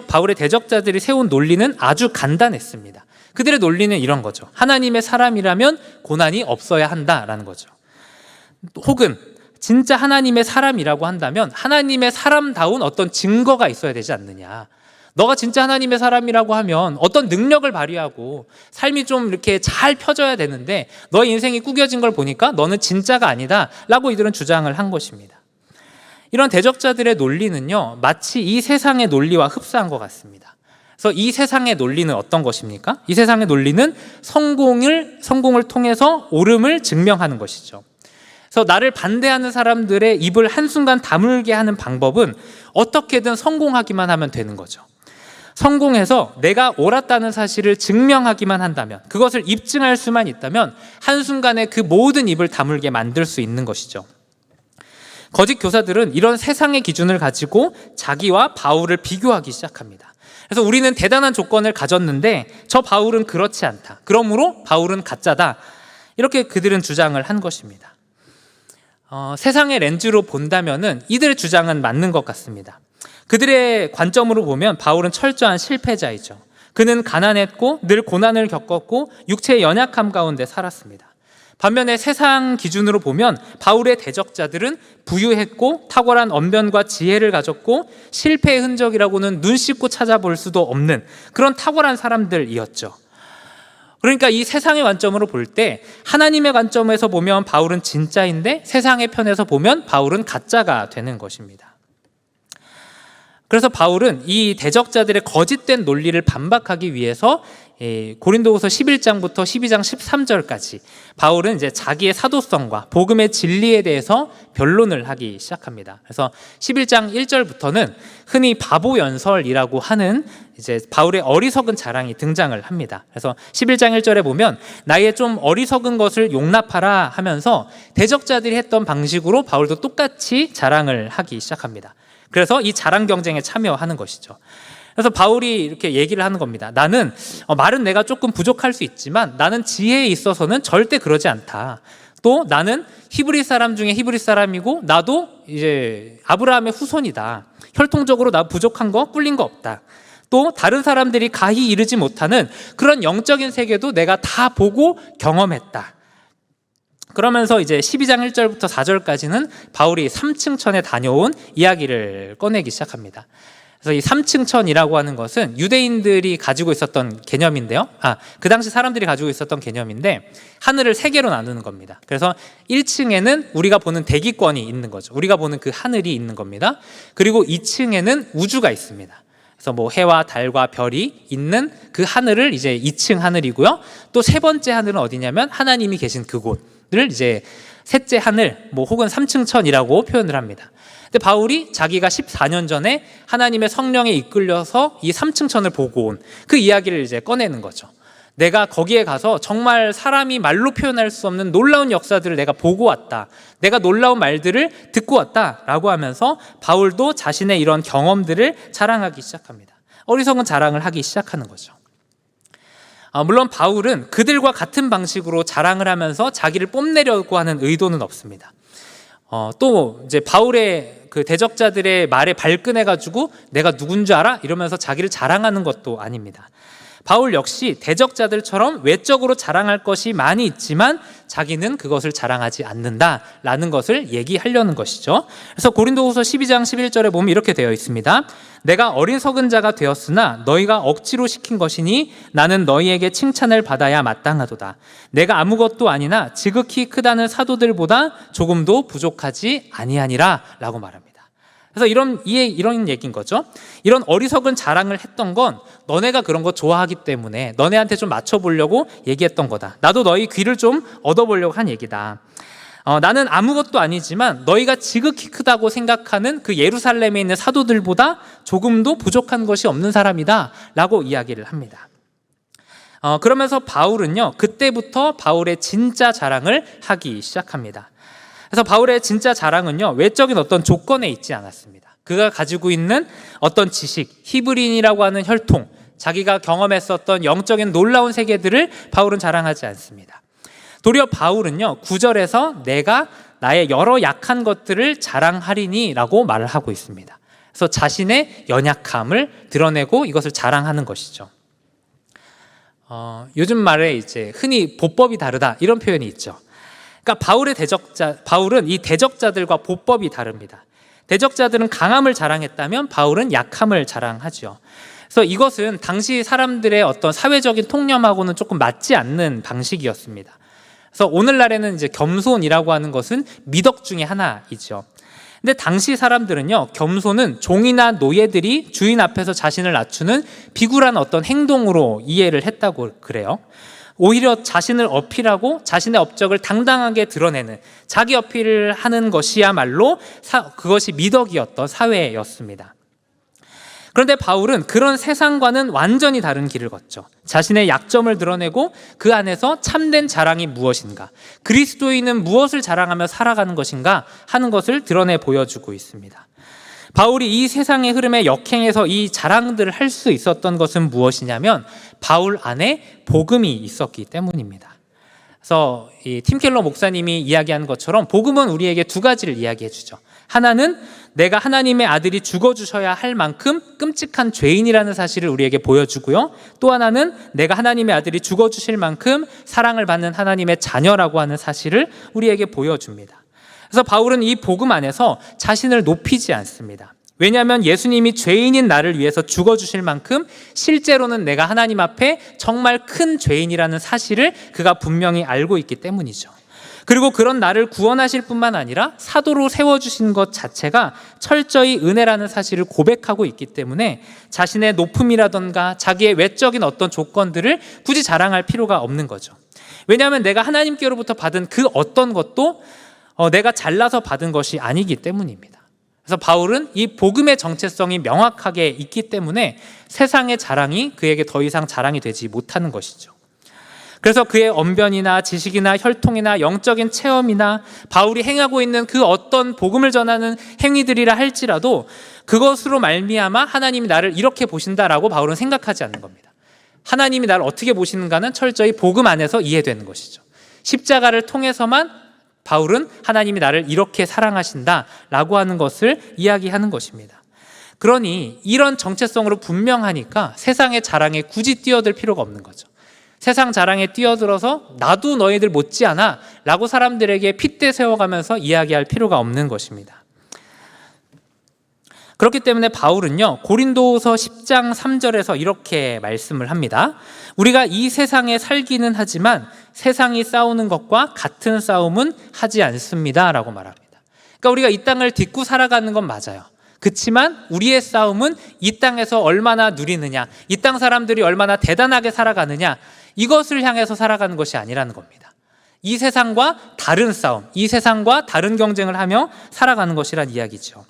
바울의 대적자들이 세운 논리는 아주 간단했습니다. 그들의 논리는 이런 거죠. 하나님의 사람이라면 고난이 없어야 한다라는 거죠. 혹은 진짜 하나님의 사람이라고 한다면 하나님의 사람다운 어떤 증거가 있어야 되지 않느냐. 너가 진짜 하나님의 사람이라고 하면 어떤 능력을 발휘하고 삶이 좀 이렇게 잘 펴져야 되는데 너의 인생이 구겨진 걸 보니까 너는 진짜가 아니다 라고 이들은 주장을 한 것입니다. 이런 대적자들의 논리는요 마치 이 세상의 논리와 흡사한 것 같습니다. 그래서 이 세상의 논리는 어떤 것입니까? 이 세상의 논리는 성공을 통해서 옳음을 증명하는 것이죠. 그래서 나를 반대하는 사람들의 입을 한순간 다물게 하는 방법은 어떻게든 성공하기만 하면 되는 거죠. 성공해서 내가 옳았다는 사실을 증명하기만 한다면, 그것을 입증할 수만 있다면 한순간에 그 모든 입을 다물게 만들 수 있는 것이죠. 거짓 교사들은 이런 세상의 기준을 가지고 자기와 바울을 비교하기 시작합니다. 그래서 우리는 대단한 조건을 가졌는데 저 바울은 그렇지 않다. 그러므로 바울은 가짜다. 이렇게 그들은 주장을 한 것입니다. 세상의 렌즈로 본다면은 이들의 주장은 맞는 것 같습니다. 그들의 관점으로 보면 바울은 철저한 실패자이죠. 그는 가난했고 늘 고난을 겪었고 육체의 연약함 가운데 살았습니다. 반면에 세상 기준으로 보면 바울의 대적자들은 부유했고 탁월한 언변과 지혜를 가졌고 실패의 흔적이라고는 눈 씻고 찾아볼 수도 없는 그런 탁월한 사람들이었죠. 그러니까 이 세상의 관점으로 볼 때 하나님의 관점에서 보면 바울은 진짜인데 세상의 편에서 보면 바울은 가짜가 되는 것입니다. 그래서 바울은 이 대적자들의 거짓된 논리를 반박하기 위해서 고린도후서 11장부터 12장 13절까지 바울은 이제 자기의 사도성과 복음의 진리에 대해서 변론을 하기 시작합니다. 그래서 11장 1절부터는 흔히 바보 연설이라고 하는 이제 바울의 어리석은 자랑이 등장을 합니다. 그래서 11장 1절에 보면 나의 좀 어리석은 것을 용납하라 하면서 대적자들이 했던 방식으로 바울도 똑같이 자랑을 하기 시작합니다. 그래서 이 자랑 경쟁에 참여하는 것이죠. 그래서 바울이 이렇게 얘기를 하는 겁니다. 나는 말은 내가 조금 부족할 수 있지만 나는 지혜에 있어서는 절대 그러지 않다. 또 나는 히브리 사람 중에 히브리 사람이고 나도 이제 아브라함의 후손이다. 혈통적으로 나 부족한 거 꿀린 거 없다. 또 다른 사람들이 가히 이르지 못하는 그런 영적인 세계도 내가 다 보고 경험했다. 그러면서 이제 12장 1절부터 4절까지는 바울이 3층 천에 다녀온 이야기를 꺼내기 시작합니다. 그래서 이 3층 천이라고 하는 것은 유대인들이 가지고 있었던 개념인데요. 그 당시 사람들이 가지고 있었던 개념인데 하늘을 세 개로 나누는 겁니다. 그래서 1층에는 우리가 보는 대기권이 있는 거죠. 우리가 보는 그 하늘이 있는 겁니다. 그리고 2층에는 우주가 있습니다. 그래서 뭐 해와 달과 별이 있는 그 하늘을 이제 2층 하늘이고요. 또 세 번째 하늘은 어디냐면 하나님이 계신 그곳을 이제 셋째 하늘, 뭐 혹은 3층 천이라고 표현을 합니다. 근데 바울이 자기가 14년 전에 하나님의 성령에 이끌려서 이 3층 천을 보고 온 그 이야기를 이제 꺼내는 거죠. 내가 거기에 가서 정말 사람이 말로 표현할 수 없는 놀라운 역사들을 내가 보고 왔다. 내가 놀라운 말들을 듣고 왔다라고 하면서 바울도 자신의 이런 경험들을 자랑하기 시작합니다. 어리석은 자랑을 하기 시작하는 거죠. 물론 바울은 그들과 같은 방식으로 자랑을 하면서 자기를 뽐내려고 하는 의도는 없습니다. 또 이제 바울의 그 대적자들의 말에 발끈해가지고 내가 누군지 알아? 이러면서 자기를 자랑하는 것도 아닙니다. 바울 역시 대적자들처럼 외적으로 자랑할 것이 많이 있지만 자기는 그것을 자랑하지 않는다라는 것을 얘기하려는 것이죠. 그래서 고린도후서 12장 11절에 보면 이렇게 되어 있습니다. 내가 어리석은 자가 되었으나 너희가 억지로 시킨 것이니 나는 너희에게 칭찬을 받아야 마땅하도다. 내가 아무것도 아니나 지극히 크다는 사도들보다 조금도 부족하지 아니하니라 라고 말합니다. 그래서 이런 얘기인 거죠. 이런 어리석은 자랑을 했던 건 너네가 그런 거 좋아하기 때문에 너네한테 좀 맞춰보려고 얘기했던 거다. 나도 너희 귀를 좀 얻어보려고 한 얘기다. 나는 아무것도 아니지만 너희가 지극히 크다고 생각하는 그 예루살렘에 있는 사도들보다 조금도 부족한 것이 없는 사람이다 라고 이야기를 합니다. 그러면서 바울은요, 그때부터 바울의 진짜 자랑을 하기 시작합니다. 그래서 바울의 진짜 자랑은요, 외적인 어떤 조건에 있지 않았습니다. 그가 가지고 있는 어떤 지식, 히브리인이라고 하는 혈통, 자기가 경험했었던 영적인 놀라운 세계들을 바울은 자랑하지 않습니다. 도리어 바울은요, 9절에서 내가 나의 여러 약한 것들을 자랑하리니 라고 말을 하고 있습니다. 그래서 자신의 연약함을 드러내고 이것을 자랑하는 것이죠. 요즘 말에 이제 흔히 보법이 다르다 이런 표현이 있죠. 그러니까 바울은 이 대적자들과 보법이 다릅니다. 대적자들은 강함을 자랑했다면 바울은 약함을 자랑하죠. 그래서 이것은 당시 사람들의 어떤 사회적인 통념하고는 조금 맞지 않는 방식이었습니다. 그래서 오늘날에는 이제 겸손이라고 하는 것은 미덕 중에 하나이죠. 근데 당시 사람들은요, 겸손은 종이나 노예들이 주인 앞에서 자신을 낮추는 비굴한 어떤 행동으로 이해를 했다고 그래요. 오히려 자신을 어필하고 자신의 업적을 당당하게 드러내는 자기 어필을 하는 것이야말로 그것이 미덕이었던 사회였습니다. 그런데 바울은 그런 세상과는 완전히 다른 길을 걷죠. 자신의 약점을 드러내고 그 안에서 참된 자랑이 무엇인가, 그리스도인은 무엇을 자랑하며 살아가는 것인가 하는 것을 드러내 보여주고 있습니다. 바울이 이 세상의 흐름에 역행해서 이 자랑들을 할 수 있었던 것은 무엇이냐면 바울 안에 복음이 있었기 때문입니다. 그래서 이 팀 켈러 목사님이 이야기한 것처럼 복음은 우리에게 두 가지를 이야기해 주죠. 하나는 내가 하나님의 아들이 죽어주셔야 할 만큼 끔찍한 죄인이라는 사실을 우리에게 보여주고요. 또 하나는 내가 하나님의 아들이 죽어주실 만큼 사랑을 받는 하나님의 자녀라고 하는 사실을 우리에게 보여줍니다. 그래서 바울은 이 복음 안에서 자신을 높이지 않습니다. 왜냐하면 예수님이 죄인인 나를 위해서 죽어주실 만큼 실제로는 내가 하나님 앞에 정말 큰 죄인이라는 사실을 그가 분명히 알고 있기 때문이죠. 그리고 그런 나를 구원하실 뿐만 아니라 사도로 세워주신 것 자체가 철저히 은혜라는 사실을 고백하고 있기 때문에 자신의 높음이라던가 자기의 외적인 어떤 조건들을 굳이 자랑할 필요가 없는 거죠. 왜냐하면 내가 하나님께로부터 받은 그 어떤 것도 내가 잘나서 받은 것이 아니기 때문입니다. 그래서 바울은 이 복음의 정체성이 명확하게 있기 때문에 세상의 자랑이 그에게 더 이상 자랑이 되지 못하는 것이죠. 그래서 그의 언변이나 지식이나 혈통이나 영적인 체험이나 바울이 행하고 있는 그 어떤 복음을 전하는 행위들이라 할지라도 그것으로 말미암아 하나님이 나를 이렇게 보신다라고 바울은 생각하지 않는 겁니다. 하나님이 나를 어떻게 보시는가는 철저히 복음 안에서 이해되는 것이죠. 십자가를 통해서만 바울은 하나님이 나를 이렇게 사랑하신다라고 하는 것을 이야기하는 것입니다. 그러니 이런 정체성으로 분명하니까 세상의 자랑에 굳이 뛰어들 필요가 없는 거죠. 세상 자랑에 뛰어들어서 나도 너희들 못지않아 라고 사람들에게 핏대 세워가면서 이야기할 필요가 없는 것입니다. 그렇기 때문에 바울은요, 고린도서 10장 3절에서 이렇게 말씀을 합니다. 우리가 이 세상에 살기는 하지만 세상이 싸우는 것과 같은 싸움은 하지 않습니다 라고 말합니다. 그러니까 우리가 이 땅을 딛고 살아가는 건 맞아요. 그렇지만 우리의 싸움은 이 땅에서 얼마나 누리느냐, 이 땅 사람들이 얼마나 대단하게 살아가느냐, 이것을 향해서 살아가는 것이 아니라는 겁니다. 이 세상과 다른 싸움, 이 세상과 다른 경쟁을 하며 살아가는 것이란 이야기죠.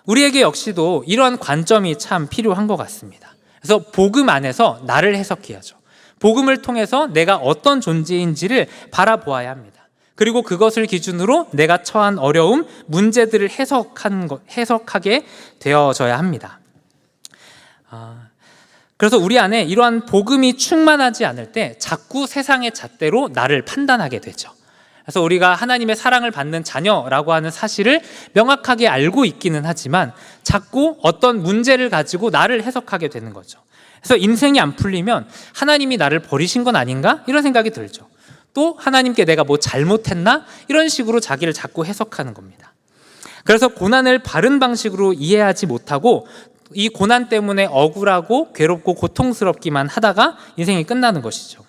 우리에게 역시도 이러한 관점이 참 필요한 것 같습니다. 그래서 복음 안에서 나를 해석해야죠. 복음을 통해서 내가 어떤 존재인지를 바라보아야 합니다. 그리고 그것을 기준으로 내가 처한 어려움, 문제들을 해석하게 되어져야 합니다. 그래서 우리 안에 이러한 복음이 충만하지 않을 때 자꾸 세상의 잣대로 나를 판단하게 되죠. 그래서 우리가 하나님의 사랑을 받는 자녀라고 하는 사실을 명확하게 알고 있기는 하지만 자꾸 어떤 문제를 가지고 나를 해석하게 되는 거죠. 그래서 인생이 안 풀리면 하나님이 나를 버리신 건 아닌가? 이런 생각이 들죠. 또 하나님께 내가 뭐 잘못했나? 이런 식으로 자기를 자꾸 해석하는 겁니다. 그래서 고난을 바른 방식으로 이해하지 못하고 이 고난 때문에 억울하고 괴롭고 고통스럽기만 하다가 인생이 끝나는 것이죠.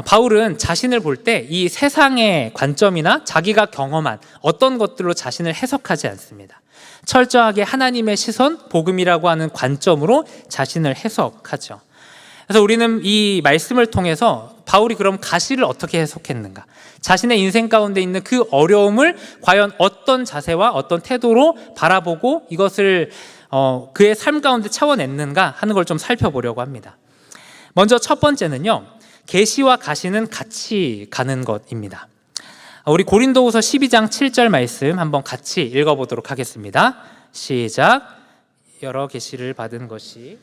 바울은 자신을 볼 때 이 세상의 관점이나 자기가 경험한 어떤 것들로 자신을 해석하지 않습니다. 철저하게 하나님의 시선, 복음이라고 하는 관점으로 자신을 해석하죠. 그래서 우리는 이 말씀을 통해서 바울이 그럼 가시를 어떻게 해석했는가, 자신의 인생 가운데 있는 그 어려움을 과연 어떤 자세와 어떤 태도로 바라보고 이것을 그의 삶 가운데 채워냈는가 하는 걸 좀 살펴보려고 합니다. 먼저 첫 번째는요, 계시와 가시는 같이 가는 것입니다. 우리 고린도후서 12장 7절 말씀 한번 같이 읽어보도록 하겠습니다. 시작. 여러 계시를 받은 것이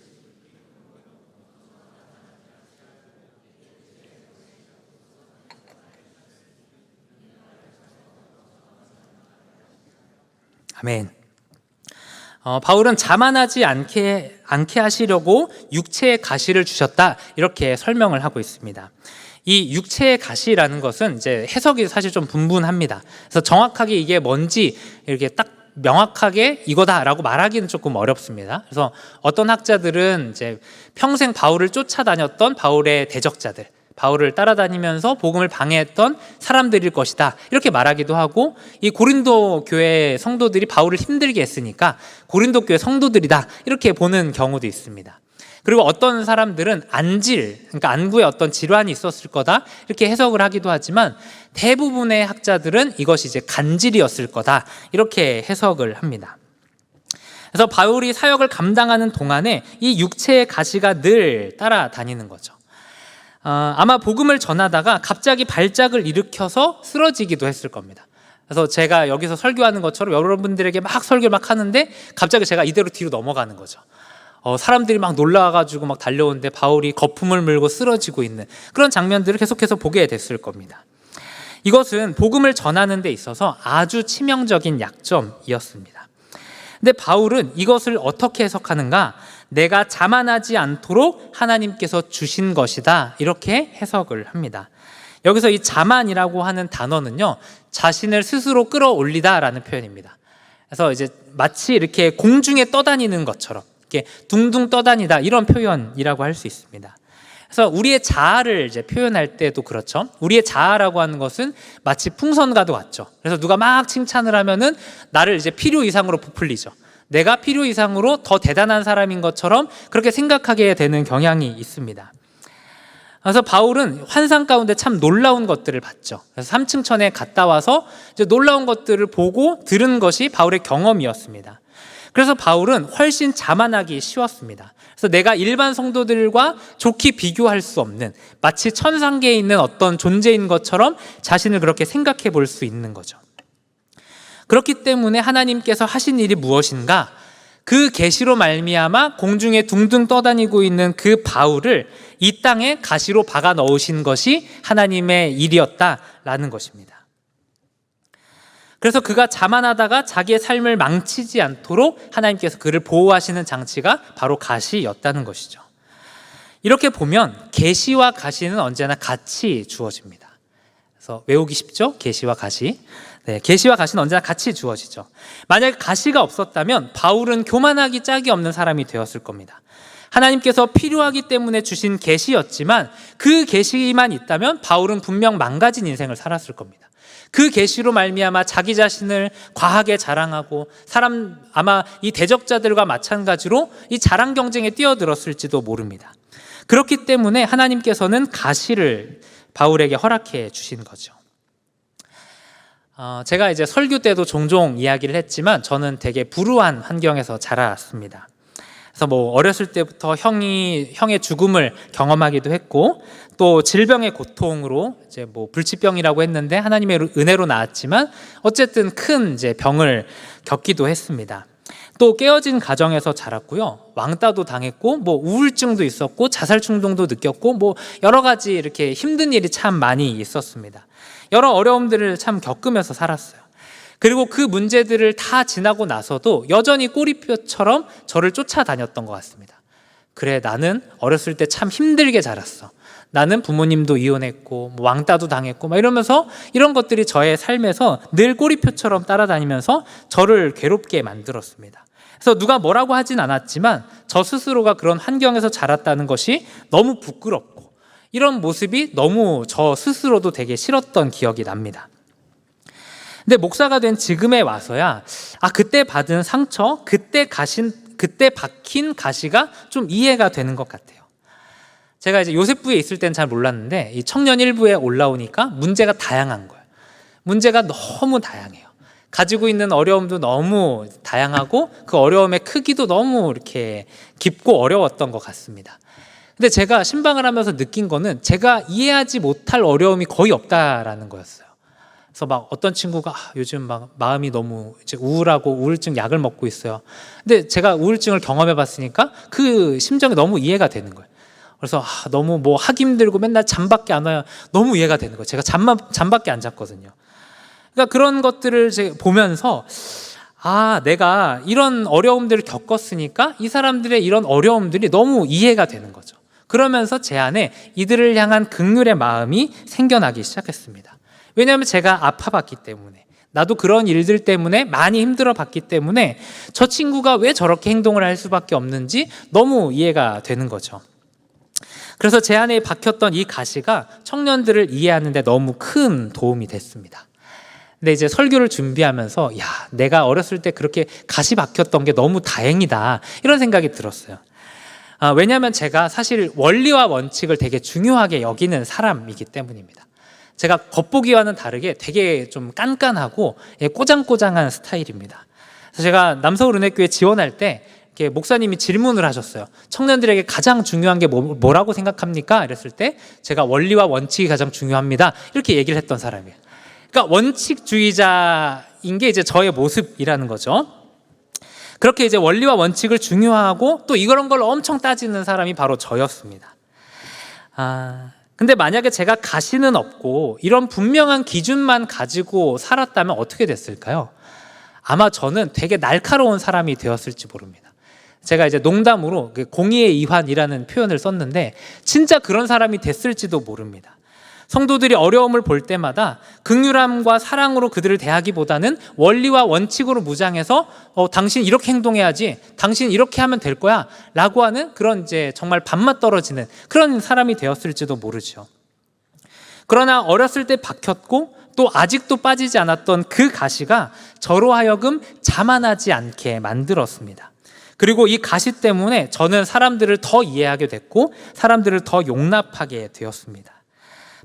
아멘. 바울은 자만하지 않게 하시려고 육체의 가시를 주셨다, 이렇게 설명을 하고 있습니다. 이 육체의 가시라는 것은 이제 해석이 사실 좀 분분합니다. 그래서 정확하게 이게 뭔지 이렇게 딱 명확하게 이거다라고 말하기는 조금 어렵습니다. 그래서 어떤 학자들은 이제 평생 바울을 쫓아다녔던 바울의 대적자들, 바울을 따라다니면서 복음을 방해했던 사람들일 것이다, 이렇게 말하기도 하고, 이 고린도 교회 성도들이 바울을 힘들게 했으니까 고린도 교회 성도들이다, 이렇게 보는 경우도 있습니다. 그리고 어떤 사람들은 그러니까 안구에 어떤 질환이 있었을 거다, 이렇게 해석을 하기도 하지만 대부분의 학자들은 이것이 이제 간질이었을 거다, 이렇게 해석을 합니다. 그래서 바울이 사역을 감당하는 동안에 이 육체의 가시가 늘 따라다니는 거죠. 아마 복음을 전하다가 갑자기 발작을 일으켜서 쓰러지기도 했을 겁니다. 그래서 제가 여기서 설교하는 것처럼 여러분들에게 막 설교를 막 하는데 갑자기 제가 이대로 뒤로 넘어가는 거죠. 사람들이 막 놀라가지고 막 달려오는데 바울이 거품을 물고 쓰러지고 있는 그런 장면들을 계속해서 보게 됐을 겁니다. 이것은 복음을 전하는 데 있어서 아주 치명적인 약점이었습니다. 근데 바울은 이것을 어떻게 해석하는가? 내가 자만하지 않도록 하나님께서 주신 것이다, 이렇게 해석을 합니다. 여기서 이 자만이라고 하는 단어는요, 자신을 스스로 끌어올리다라는 표현입니다. 그래서 이제 마치 이렇게 공중에 떠다니는 것처럼 이렇게 둥둥 떠다니다, 이런 표현이라고 할 수 있습니다. 그래서 우리의 자아를 이제 표현할 때도 그렇죠. 우리의 자아라고 하는 것은 마치 풍선과도 같죠. 그래서 누가 막 칭찬을 하면은 나를 이제 필요 이상으로 부풀리죠. 내가 필요 이상으로 더 대단한 사람인 것처럼 그렇게 생각하게 되는 경향이 있습니다. 그래서 바울은 환상 가운데 참 놀라운 것들을 봤죠. 그래서 3층 천에 갔다 와서 이제 놀라운 것들을 보고 들은 것이 바울의 경험이었습니다. 그래서 바울은 훨씬 자만하기 쉬웠습니다. 그래서 내가 일반 성도들과 좋게 비교할 수 없는, 마치 천상계에 있는 어떤 존재인 것처럼 자신을 그렇게 생각해 볼 수 있는 거죠. 그렇기 때문에 하나님께서 하신 일이 무엇인가? 그 계시로 말미암아 공중에 둥둥 떠다니고 있는 그 바울을 이 땅에 가시로 박아 넣으신 것이 하나님의 일이었다라는 것입니다. 그래서 그가 자만하다가 자기의 삶을 망치지 않도록 하나님께서 그를 보호하시는 장치가 바로 가시였다는 것이죠. 이렇게 보면 계시와 가시는 언제나 같이 주어집니다. 그래서 외우기 쉽죠? 계시와 가시. 네, 계시와 가시는 언제나 같이 주어지죠. 만약에 가시가 없었다면 바울은 교만하기 짝이 없는 사람이 되었을 겁니다. 하나님께서 필요하기 때문에 주신 계시였지만 그 계시만 있다면 바울은 분명 망가진 인생을 살았을 겁니다. 그 계시로 말미암아 자기 자신을 과하게 자랑하고 아마 이 대적자들과 마찬가지로 이 자랑 경쟁에 뛰어들었을지도 모릅니다. 그렇기 때문에 하나님께서는 가시를 바울에게 허락해 주신 거죠. 제가 이제 설교 때도 종종 이야기를 했지만 저는 되게 불우한 환경에서 자랐습니다. 그래서 뭐 어렸을 때부터 형의 죽음을 경험하기도 했고, 또 질병의 고통으로 이제 뭐 불치병이라고 했는데 하나님의 은혜로 나았지만 어쨌든 큰 이제 병을 겪기도 했습니다. 또 깨어진 가정에서 자랐고요. 왕따도 당했고, 뭐 우울증도 있었고, 자살 충동도 느꼈고, 뭐 여러 가지 이렇게 힘든 일이 참 많이 있었습니다. 여러 어려움들을 참 겪으면서 살았어요. 그리고 그 문제들을 다 지나고 나서도 여전히 꼬리표처럼 저를 쫓아다녔던 것 같습니다. 그래, 나는 어렸을 때 참 힘들게 자랐어. 나는 부모님도 이혼했고, 뭐 왕따도 당했고, 막 이러면서 이런 것들이 저의 삶에서 늘 꼬리표처럼 따라다니면서 저를 괴롭게 만들었습니다. 그래서 누가 뭐라고 하진 않았지만 저 스스로가 그런 환경에서 자랐다는 것이 너무 부끄럽고, 이런 모습이 너무 저 스스로도 되게 싫었던 기억이 납니다. 근데 목사가 된 지금에 와서야 그때 받은 상처, 그때 박힌 가시가 좀 이해가 되는 것 같아요. 제가 이제 요셉부에 있을 땐 잘 몰랐는데 이 청년 일부에 올라오니까 문제가 다양한 거예요. 문제가 너무 다양해요. 가지고 있는 어려움도 너무 다양하고 그 어려움의 크기도 너무 이렇게 깊고 어려웠던 것 같습니다. 근데 제가 신방을 하면서 느낀 거는 제가 이해하지 못할 어려움이 거의 없다라는 거였어요. 그래서 막 어떤 친구가 요즘 막 마음이 너무 이제 우울하고 우울증 약을 먹고 있어요. 근데 제가 우울증을 경험해 봤으니까 그 심정이 너무 이해가 되는 거예요. 그래서 너무 뭐 하기 힘들고 맨날 잠밖에 안 와요. 너무 이해가 되는 거예요. 제가 잠밖에 안 잤거든요. 그러니까 그런 것들을 제가 보면서 내가 이런 어려움들을 겪었으니까 이 사람들의 이런 어려움들이 너무 이해가 되는 거죠. 그러면서 제 안에 이들을 향한 긍휼의 마음이 생겨나기 시작했습니다. 왜냐하면 제가 아파봤기 때문에, 나도 그런 일들 때문에 많이 힘들어 봤기 때문에 저 친구가 왜 저렇게 행동을 할 수밖에 없는지 너무 이해가 되는 거죠. 그래서 제 안에 박혔던 이 가시가 청년들을 이해하는 데 너무 큰 도움이 됐습니다. 근데 이제 설교를 준비하면서 내가 어렸을 때 그렇게 가시 박혔던 게 너무 다행이다, 이런 생각이 들었어요. 왜냐하면 제가 사실 원리와 원칙을 되게 중요하게 여기는 사람이기 때문입니다. 제가 겉보기와는 다르게 되게 좀 깐깐하고 꼬장꼬장한 스타일입니다. 그래서 제가 남서울은혜교회 지원할 때 이렇게 목사님이 질문을 하셨어요. 청년들에게 가장 중요한 게 뭐라고 생각합니까? 이랬을 때 제가 원리와 원칙이 가장 중요합니다, 이렇게 얘기를 했던 사람이에요. 그러니까 원칙주의자인 게 이제 저의 모습이라는 거죠. 그렇게 이제 원리와 원칙을 중요하고 또 이런 걸 엄청 따지는 사람이 바로 저였습니다. 근데 만약에 제가 가시는 없고 이런 분명한 기준만 가지고 살았다면 어떻게 됐을까요? 아마 저는 되게 날카로운 사람이 되었을지 모릅니다. 제가 이제 농담으로 공의의 이환이라는 표현을 썼는데 진짜 그런 사람이 됐을지도 모릅니다. 성도들이 어려움을 볼 때마다 긍휼함과 사랑으로 그들을 대하기보다는 원리와 원칙으로 무장해서 당신 이렇게 행동해야지, 당신 이렇게 하면 될 거야 라고 하는 그런 이제 정말 밥맛 떨어지는 그런 사람이 되었을지도 모르죠. 그러나 어렸을 때 박혔고 또 아직도 빠지지 않았던 그 가시가 저로 하여금 자만하지 않게 만들었습니다. 그리고 이 가시 때문에 저는 사람들을 더 이해하게 됐고 사람들을 더 용납하게 되었습니다.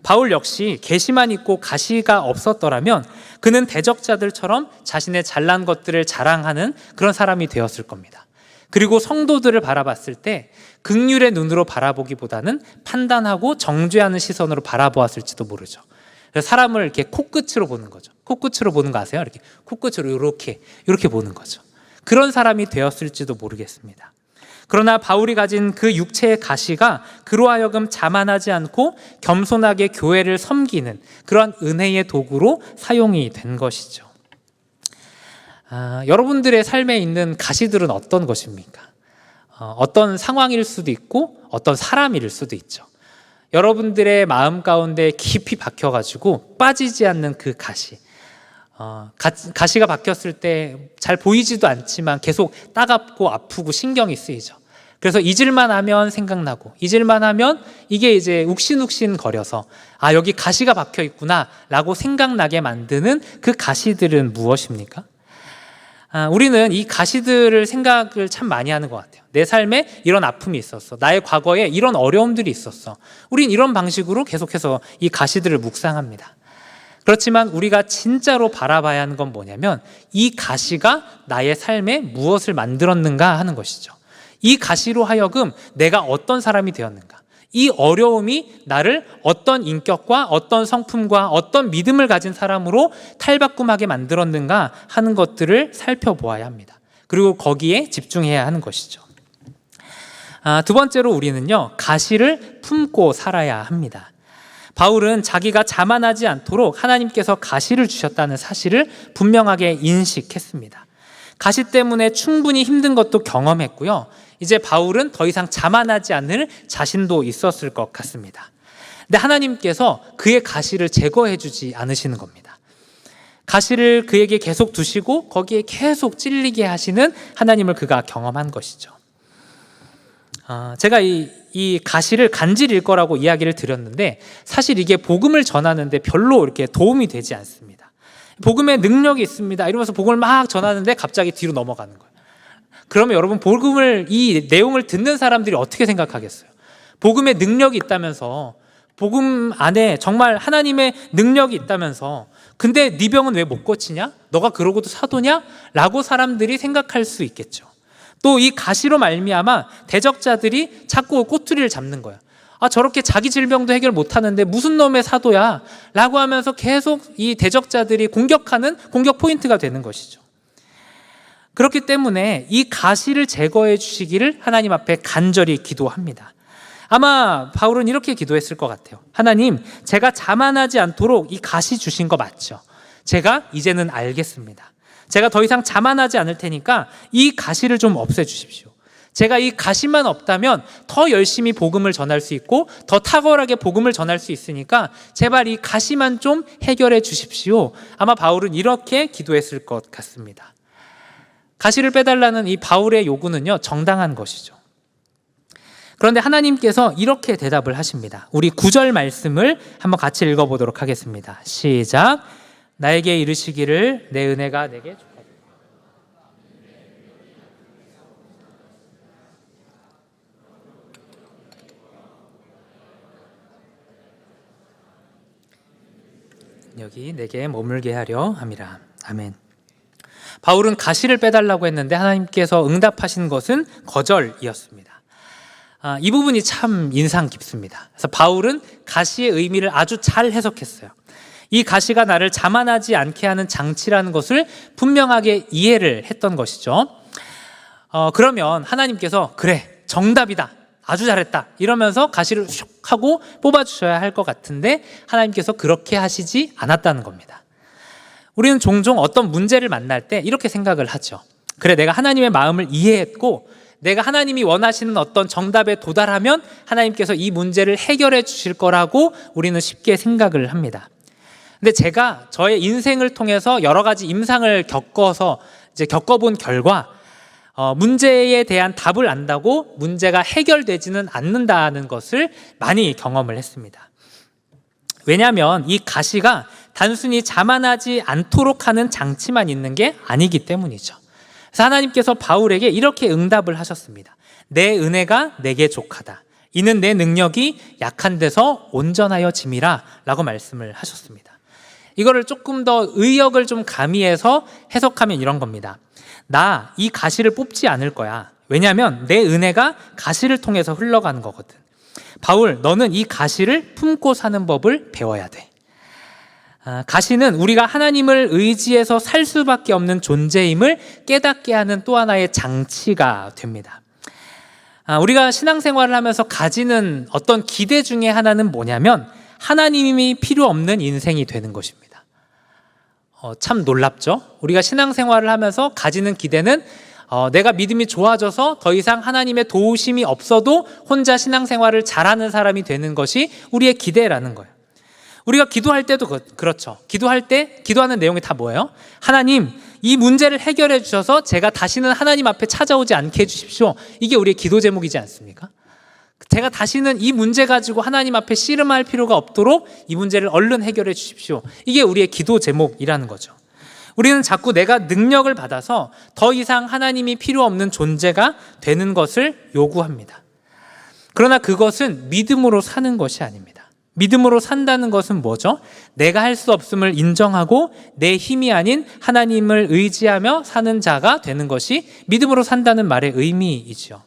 바울 역시 계시만 있고 가시가 없었더라면 그는 대적자들처럼 자신의 잘난 것들을 자랑하는 그런 사람이 되었을 겁니다. 그리고 성도들을 바라봤을 때 긍휼의 눈으로 바라보기보다는 판단하고 정죄하는 시선으로 바라보았을지도 모르죠. 사람을 이렇게 코끝으로 보는 거죠. 코끝으로 보는 거 아세요? 이렇게 코끝으로 이렇게 보는 거죠. 그런 사람이 되었을지도 모르겠습니다. 그러나 바울이 가진 그 육체의 가시가 그로 하여금 자만하지 않고 겸손하게 교회를 섬기는 그런 은혜의 도구로 사용이 된 것이죠. 여러분들의 삶에 있는 가시들은 어떤 것입니까? 어떤 상황일 수도 있고 어떤 사람일 수도 있죠. 여러분들의 마음 가운데 깊이 박혀가지고 빠지지 않는 그 가시. 가시가 박혔을 때 잘 보이지도 않지만 계속 따갑고 아프고 신경이 쓰이죠. 그래서 잊을만 하면 생각나고 잊을만 하면 이게 이제 욱신욱신 거려서 여기 가시가 박혀 있구나 라고 생각나게 만드는 그 가시들은 무엇입니까? 우리는 이 가시들을 생각을 참 많이 하는 것 같아요. 내 삶에 이런 아픔이 있었어. 나의 과거에 이런 어려움들이 있었어. 우린 이런 방식으로 계속해서 이 가시들을 묵상합니다. 그렇지만 우리가 진짜로 바라봐야 하는 건 뭐냐면 이 가시가 나의 삶에 무엇을 만들었는가 하는 것이죠. 이 가시로 하여금 내가 어떤 사람이 되었는가, 이 어려움이 나를 어떤 인격과 어떤 성품과 어떤 믿음을 가진 사람으로 탈바꿈하게 만들었는가 하는 것들을 살펴보아야 합니다. 그리고 거기에 집중해야 하는 것이죠. 두 번째로 우리는요, 가시를 품고 살아야 합니다. 바울은 자기가 자만하지 않도록 하나님께서 가시를 주셨다는 사실을 분명하게 인식했습니다. 가시 때문에 충분히 힘든 것도 경험했고요. 이제 바울은 더 이상 자만하지 않을 자신도 있었을 것 같습니다. 근데 하나님께서 그의 가시를 제거해 주지 않으시는 겁니다. 가시를 그에게 계속 두시고 거기에 계속 찔리게 하시는 하나님을 그가 경험한 것이죠. 제가 이 가시를 간질일 거라고 이야기를 드렸는데 사실 이게 복음을 전하는데 별로 이렇게 도움이 되지 않습니다. 복음의 능력이 있습니다 이러면서 복음을 막 전하는데 갑자기 뒤로 넘어가는 거예요. 그러면 여러분 이 내용을 듣는 사람들이 어떻게 생각하겠어요? 복음의 능력이 있다면서, 복음 안에 정말 하나님의 능력이 있다면서 근데 네 병은 왜 못 고치냐? 너가 그러고도 사도냐? 라고 사람들이 생각할 수 있겠죠. 또 이 가시로 말미암아 대적자들이 자꾸 꼬투리를 잡는 거야. 저렇게 자기 질병도 해결 못하는데 무슨 놈의 사도야? 라고 하면서 계속 이 대적자들이 공격하는 공격 포인트가 되는 것이죠. 그렇기 때문에 이 가시를 제거해 주시기를 하나님 앞에 간절히 기도합니다. 아마 바울은 이렇게 기도했을 것 같아요. 하나님, 제가 자만하지 않도록 이 가시 주신 거 맞죠? 제가 이제는 알겠습니다. 제가 더 이상 자만하지 않을 테니까 이 가시를 좀 없애주십시오. 제가 이 가시만 없다면 더 열심히 복음을 전할 수 있고 더 탁월하게 복음을 전할 수 있으니까 제발 이 가시만 좀 해결해 주십시오. 아마 바울은 이렇게 기도했을 것 같습니다. 가시를 빼달라는 이 바울의 요구는요, 정당한 것이죠. 그런데 하나님께서 이렇게 대답을 하십니다. 우리 9절 말씀을 한번 같이 읽어보도록 하겠습니다. 시작. 나에게 이르시기를 내 은혜가 내게 족하다. 여기 내게 머물게 하려 함이라. 아멘. 바울은 가시를 빼달라고 했는데 하나님께서 응답하신 것은 거절이었습니다. 이 부분이 참 인상 깊습니다. 그래서 바울은 가시의 의미를 아주 잘 해석했어요. 이 가시가 나를 자만하지 않게 하는 장치라는 것을 분명하게 이해를 했던 것이죠. 그러면 하나님께서 그래, 정답이다, 아주 잘했다 이러면서 가시를 슉 하고 뽑아주셔야 할 것 같은데 하나님께서 그렇게 하시지 않았다는 겁니다. 우리는 종종 어떤 문제를 만날 때 이렇게 생각을 하죠. 그래, 내가 하나님의 마음을 이해했고 내가 하나님이 원하시는 어떤 정답에 도달하면 하나님께서 이 문제를 해결해 주실 거라고 우리는 쉽게 생각을 합니다. 근데 제가 저의 인생을 통해서 여러 가지 임상을 겪어본 결과 문제에 대한 답을 안다고 문제가 해결되지는 않는다는 것을 많이 경험을 했습니다. 왜냐하면 이 가시가 단순히 자만하지 않도록 하는 장치만 있는 게 아니기 때문이죠. 그래서 하나님께서 바울에게 이렇게 응답을 하셨습니다. 내 은혜가 내게 족하다. 이는 내 능력이 약한 데서 온전하여 짐이라 라고 말씀을 하셨습니다. 이거를 조금 더 의역을 좀 가미해서 해석하면 이런 겁니다. 나 이 가시를 뽑지 않을 거야. 왜냐하면 내 은혜가 가시를 통해서 흘러가는 거거든. 바울, 너는 이 가시를 품고 사는 법을 배워야 돼. 가시는 우리가 하나님을 의지해서 살 수밖에 없는 존재임을 깨닫게 하는 또 하나의 장치가 됩니다. 우리가 신앙생활을 하면서 가지는 어떤 기대 중에 하나는 뭐냐면 하나님이 필요 없는 인생이 되는 것입니다. 참 놀랍죠? 우리가 신앙생활을 하면서 가지는 기대는 내가 믿음이 좋아져서 더 이상 하나님의 도우심이 없어도 혼자 신앙생활을 잘하는 사람이 되는 것이 우리의 기대라는 거예요. 우리가 기도할 때도 그렇죠. 기도할 때 기도하는 내용이 다 뭐예요? 하나님, 이 문제를 해결해 주셔서 제가 다시는 하나님 앞에 찾아오지 않게 해주십시오. 이게 우리의 기도 제목이지 않습니까? 제가 다시는 이 문제 가지고 하나님 앞에 씨름할 필요가 없도록 이 문제를 얼른 해결해 주십시오. 이게 우리의 기도 제목이라는 거죠. 우리는 자꾸 내가 능력을 받아서 더 이상 하나님이 필요 없는 존재가 되는 것을 요구합니다. 그러나 그것은 믿음으로 사는 것이 아닙니다. 믿음으로 산다는 것은 뭐죠? 내가 할 수 없음을 인정하고 내 힘이 아닌 하나님을 의지하며 사는 자가 되는 것이 믿음으로 산다는 말의 의미이죠.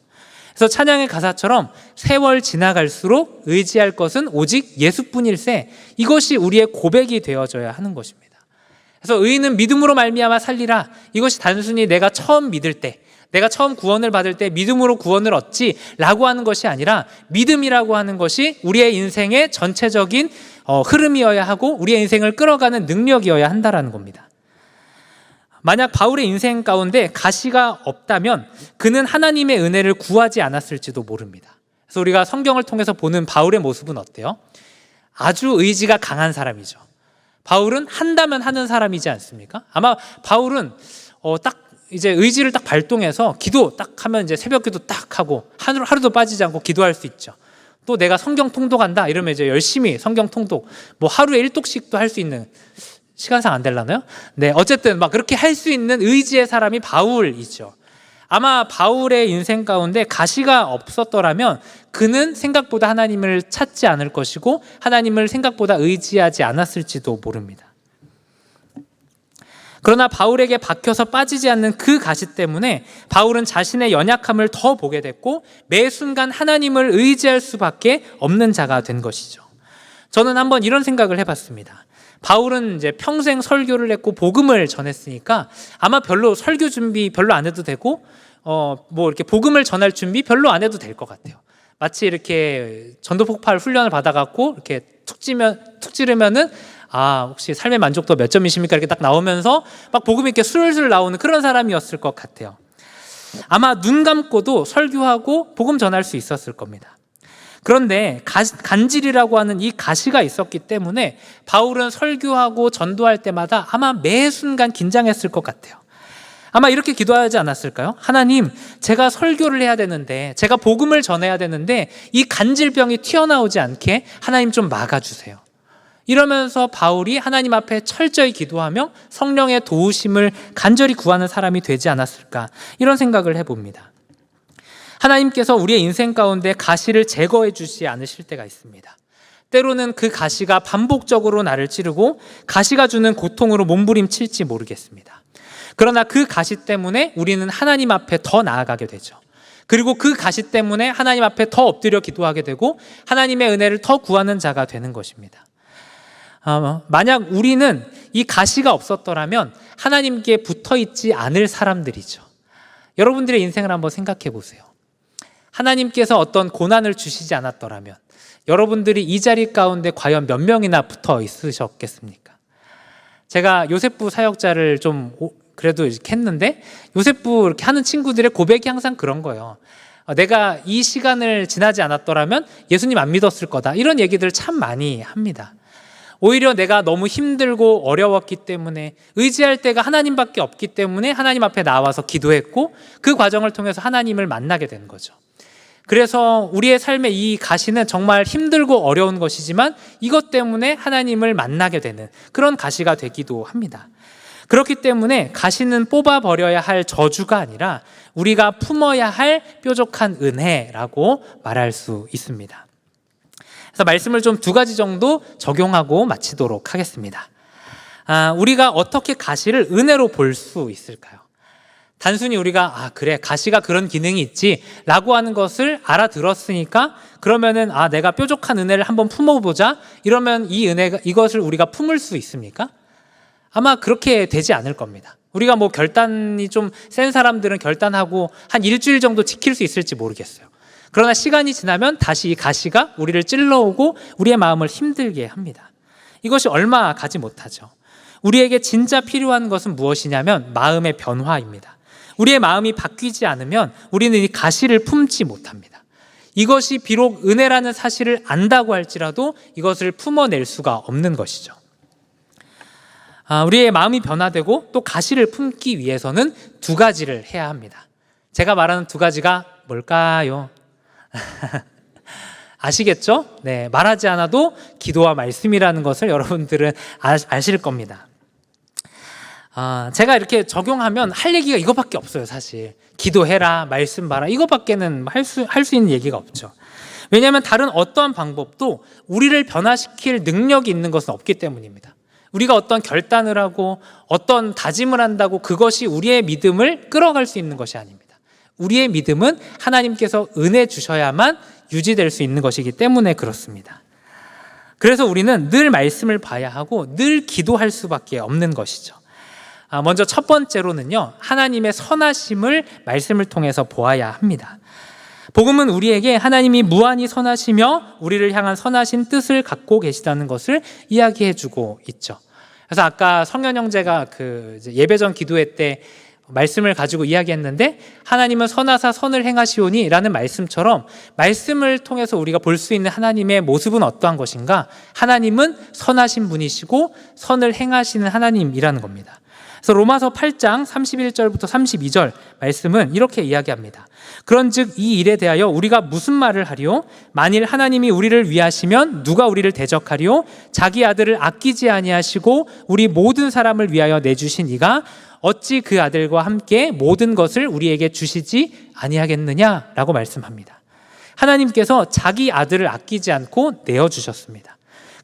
그래서 찬양의 가사처럼 세월 지나갈수록 의지할 것은 오직 예수뿐일세, 이것이 우리의 고백이 되어져야 하는 것입니다. 그래서 의인은 믿음으로 말미암아 살리라, 이것이 단순히 내가 처음 믿을 때, 내가 처음 구원을 받을 때 믿음으로 구원을 얻지 라고 하는 것이 아니라 믿음이라고 하는 것이 우리의 인생의 전체적인 흐름이어야 하고 우리의 인생을 끌어가는 능력이어야 한다라는 겁니다. 만약 바울의 인생 가운데 가시가 없다면 그는 하나님의 은혜를 구하지 않았을지도 모릅니다. 그래서 우리가 성경을 통해서 보는 바울의 모습은 어때요? 아주 의지가 강한 사람이죠. 바울은 한다면 하는 사람이지 않습니까? 아마 바울은 딱 이제 의지를 딱 발동해서 기도 딱 하면 이제 새벽 기도 딱 하고 하루도 빠지지 않고 기도할 수 있죠. 또 내가 성경 통독한다 이러면 이제 열심히 성경 통독, 뭐 하루에 1독씩도 할 수 있는, 시간상 안 되려나요? 네, 어쨌든 막 그렇게 할 수 있는 의지의 사람이 바울이죠. 아마 바울의 인생 가운데 가시가 없었더라면 그는 생각보다 하나님을 찾지 않을 것이고 하나님을 생각보다 의지하지 않았을지도 모릅니다. 그러나 바울에게 박혀서 빠지지 않는 그 가시 때문에 바울은 자신의 연약함을 더 보게 됐고 매 순간 하나님을 의지할 수밖에 없는 자가 된 것이죠. 저는 한번 이런 생각을 해봤습니다. 바울은 이제 평생 설교를 했고 복음을 전했으니까 아마 별로 설교 준비 별로 안 해도 되고 뭐 이렇게 복음을 전할 준비 별로 안 해도 될 것 같아요. 마치 이렇게 전도폭발 훈련을 받아갖고 이렇게 툭 찌르면은 혹시 삶의 만족도 몇 점이십니까? 이렇게 딱 나오면서 막 복음이 이렇게 술술 나오는 그런 사람이었을 것 같아요. 아마 눈 감고도 설교하고 복음 전할 수 있었을 겁니다. 그런데 간질이라고 하는 이 가시가 있었기 때문에 바울은 설교하고 전도할 때마다 아마 매 순간 긴장했을 것 같아요. 아마 이렇게 기도하지 않았을까요? 하나님, 제가 설교를 해야 되는데, 제가 복음을 전해야 되는데 이 간질병이 튀어나오지 않게 하나님 좀 막아주세요. 이러면서 바울이 하나님 앞에 철저히 기도하며 성령의 도우심을 간절히 구하는 사람이 되지 않았을까, 이런 생각을 해봅니다. 하나님께서 우리의 인생 가운데 가시를 제거해 주지 않으실 때가 있습니다. 때로는 그 가시가 반복적으로 나를 찌르고 가시가 주는 고통으로 몸부림칠지 모르겠습니다. 그러나 그 가시 때문에 우리는 하나님 앞에 더 나아가게 되죠. 그리고 그 가시 때문에 하나님 앞에 더 엎드려 기도하게 되고 하나님의 은혜를 더 구하는 자가 되는 것입니다. 만약 우리는 이 가시가 없었더라면 하나님께 붙어있지 않을 사람들이죠. 여러분들의 인생을 한번 생각해 보세요. 하나님께서 어떤 고난을 주시지 않았더라면, 여러분들이 이 자리 가운데 과연 몇 명이나 붙어 있으셨겠습니까? 제가 요셉부 사역자를 좀 그래도 이렇게 했는데, 요셉부 이렇게 하는 친구들의 고백이 항상 그런 거예요. 내가 이 시간을 지나지 않았더라면 예수님 안 믿었을 거다, 이런 얘기들을 참 많이 합니다. 오히려 내가 너무 힘들고 어려웠기 때문에, 의지할 때가 하나님밖에 없기 때문에 하나님 앞에 나와서 기도했고, 그 과정을 통해서 하나님을 만나게 된 거죠. 그래서 우리의 삶의 이 가시는 정말 힘들고 어려운 것이지만 이것 때문에 하나님을 만나게 되는 그런 가시가 되기도 합니다. 그렇기 때문에 가시는 뽑아버려야 할 저주가 아니라 우리가 품어야 할 뾰족한 은혜라고 말할 수 있습니다. 그래서 말씀을 좀 2가지 정도 적용하고 마치도록 하겠습니다. 우리가 어떻게 가시를 은혜로 볼 수 있을까요? 단순히 우리가 그래, 가시가 그런 기능이 있지 라고 하는 것을 알아들었으니까 그러면은 내가 뾰족한 은혜를 한번 품어보자, 이러면 이것을 우리가 품을 수 있습니까? 아마 그렇게 되지 않을 겁니다. 우리가 뭐 결단이 좀 센 사람들은 결단하고 한 일주일 정도 지킬 수 있을지 모르겠어요. 그러나 시간이 지나면 다시 이 가시가 우리를 찔러오고 우리의 마음을 힘들게 합니다. 이것이 얼마 가지 못하죠. 우리에게 진짜 필요한 것은 무엇이냐면 마음의 변화입니다. 우리의 마음이 바뀌지 않으면 우리는 이 가시를 품지 못합니다. 이것이 비록 은혜라는 사실을 안다고 할지라도 이것을 품어낼 수가 없는 것이죠. 우리의 마음이 변화되고 또 가시를 품기 위해서는 2가지를 해야 합니다. 제가 말하는 2가지가 뭘까요? 아시겠죠? 네, 말하지 않아도 기도와 말씀이라는 것을 여러분들은 아실 겁니다. 제가 이렇게 적용하면 할 얘기가 이거밖에 없어요. 사실 기도해라, 말씀 봐라, 이거밖에는 할 수 있는 얘기가 없죠. 왜냐하면 다른 어떠한 방법도 우리를 변화시킬 능력이 있는 것은 없기 때문입니다. 우리가 어떤 결단을 하고 어떤 다짐을 한다고 그것이 우리의 믿음을 끌어갈 수 있는 것이 아닙니다. 우리의 믿음은 하나님께서 은혜 주셔야만 유지될 수 있는 것이기 때문에 그렇습니다. 그래서 우리는 늘 말씀을 봐야 하고 늘 기도할 수밖에 없는 것이죠. 먼저 첫 번째로는요, 하나님의 선하심을 말씀을 통해서 보아야 합니다. 복음은 우리에게 하나님이 무한히 선하시며 우리를 향한 선하신 뜻을 갖고 계시다는 것을 이야기해주고 있죠. 그래서 아까 성현 형제가 예배전 기도회 때 말씀을 가지고 이야기했는데, 하나님은 선하사 선을 행하시오니 라는 말씀처럼 말씀을 통해서 우리가 볼 수 있는 하나님의 모습은 어떠한 것인가? 하나님은 선하신 분이시고 선을 행하시는 하나님이라는 겁니다. 그래서 로마서 8장 31절부터 32절 말씀은 이렇게 이야기합니다. 그런즉 이 일에 대하여 우리가 무슨 말을 하리요? 만일 하나님이 우리를 위하시면 누가 우리를 대적하리요? 자기 아들을 아끼지 아니하시고 우리 모든 사람을 위하여 내주신 이가 어찌 그 아들과 함께 모든 것을 우리에게 주시지 아니하겠느냐라고 말씀합니다. 하나님께서 자기 아들을 아끼지 않고 내어주셨습니다.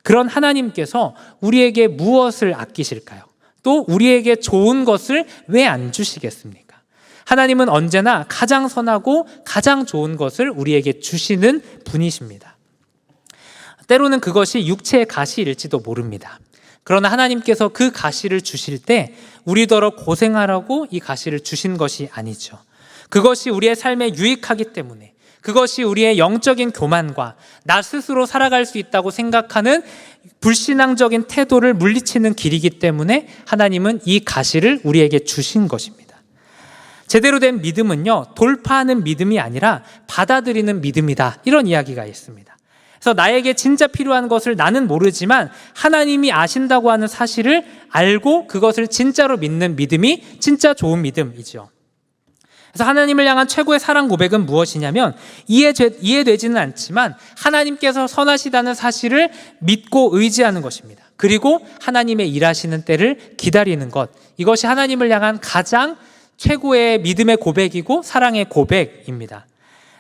그런 하나님께서 우리에게 무엇을 아끼실까요? 또 우리에게 좋은 것을 왜 안 주시겠습니까? 하나님은 언제나 가장 선하고 가장 좋은 것을 우리에게 주시는 분이십니다. 때로는 그것이 육체의 가시일지도 모릅니다. 그러나 하나님께서 그 가시를 주실 때 우리더러 고생하라고 이 가시를 주신 것이 아니죠. 그것이 우리의 삶에 유익하기 때문에, 그것이 우리의 영적인 교만과 나 스스로 살아갈 수 있다고 생각하는 불신앙적인 태도를 물리치는 길이기 때문에 하나님은 이 가시를 우리에게 주신 것입니다. 제대로 된 믿음은요, 돌파하는 믿음이 아니라 받아들이는 믿음이다, 이런 이야기가 있습니다. 그래서 나에게 진짜 필요한 것을 나는 모르지만 하나님이 아신다고 하는 사실을 알고 그것을 진짜로 믿는 믿음이 진짜 좋은 믿음이죠. 그래서 하나님을 향한 최고의 사랑 고백은 무엇이냐면, 이해되지는 않지만 하나님께서 선하시다는 사실을 믿고 의지하는 것입니다. 그리고 하나님의 일하시는 때를 기다리는 것, 이것이 하나님을 향한 가장 최고의 믿음의 고백이고 사랑의 고백입니다.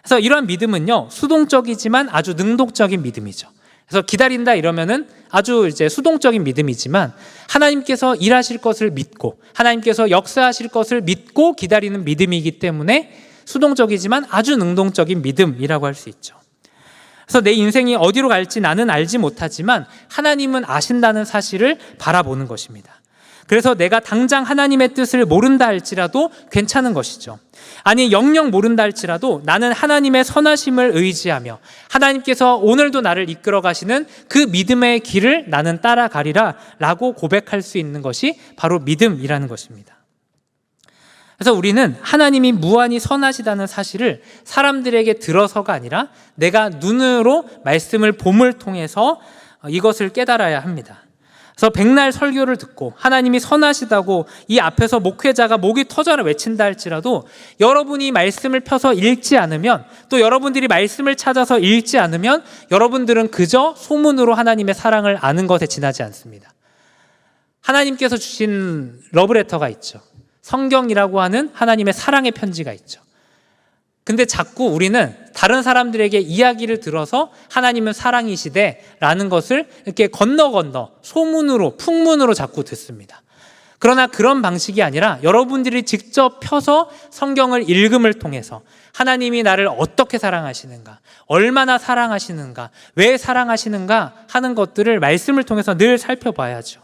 그래서 이러한 믿음은요, 수동적이지만 아주 능동적인 믿음이죠. 그래서 기다린다 이러면은 아주 수동적인 믿음이지만 하나님께서 일하실 것을 믿고 하나님께서 역사하실 것을 믿고 기다리는 믿음이기 때문에 수동적이지만 아주 능동적인 믿음이라고 할 수 있죠. 그래서 내 인생이 어디로 갈지 나는 알지 못하지만 하나님은 아신다는 사실을 바라보는 것입니다. 그래서 내가 당장 하나님의 뜻을 모른다 할지라도 괜찮은 것이죠. 아니 영영 모른다 할지라도 나는 하나님의 선하심을 의지하며 하나님께서 오늘도 나를 이끌어 가시는 그 믿음의 길을 나는 따라가리라 라고 고백할 수 있는 것이 바로 믿음이라는 것입니다. 그래서 우리는 하나님이 무한히 선하시다는 사실을 사람들에게 들어서가 아니라 내가 눈으로 말씀을 봄을 통해서 이것을 깨달아야 합니다. 그래서 백날 설교를 듣고 하나님이 선하시다고 이 앞에서 목회자가 목이 터져라 외친다 할지라도 여러분이 말씀을 펴서 읽지 않으면, 또 여러분들이 말씀을 찾아서 읽지 않으면 여러분들은 그저 소문으로 하나님의 사랑을 아는 것에 지나지 않습니다. 하나님께서 주신 러브레터가 있죠. 성경이라고 하는 하나님의 사랑의 편지가 있죠. 근데 자꾸 우리는 다른 사람들에게 이야기를 들어서 하나님은 사랑이시대 라는 것을 이렇게 건너 소문으로, 풍문으로 자꾸 듣습니다. 그러나 그런 방식이 아니라 여러분들이 직접 펴서 성경을 읽음을 통해서 하나님이 나를 어떻게 사랑하시는가, 얼마나 사랑하시는가, 왜 사랑하시는가 하는 것들을 말씀을 통해서 늘 살펴봐야죠.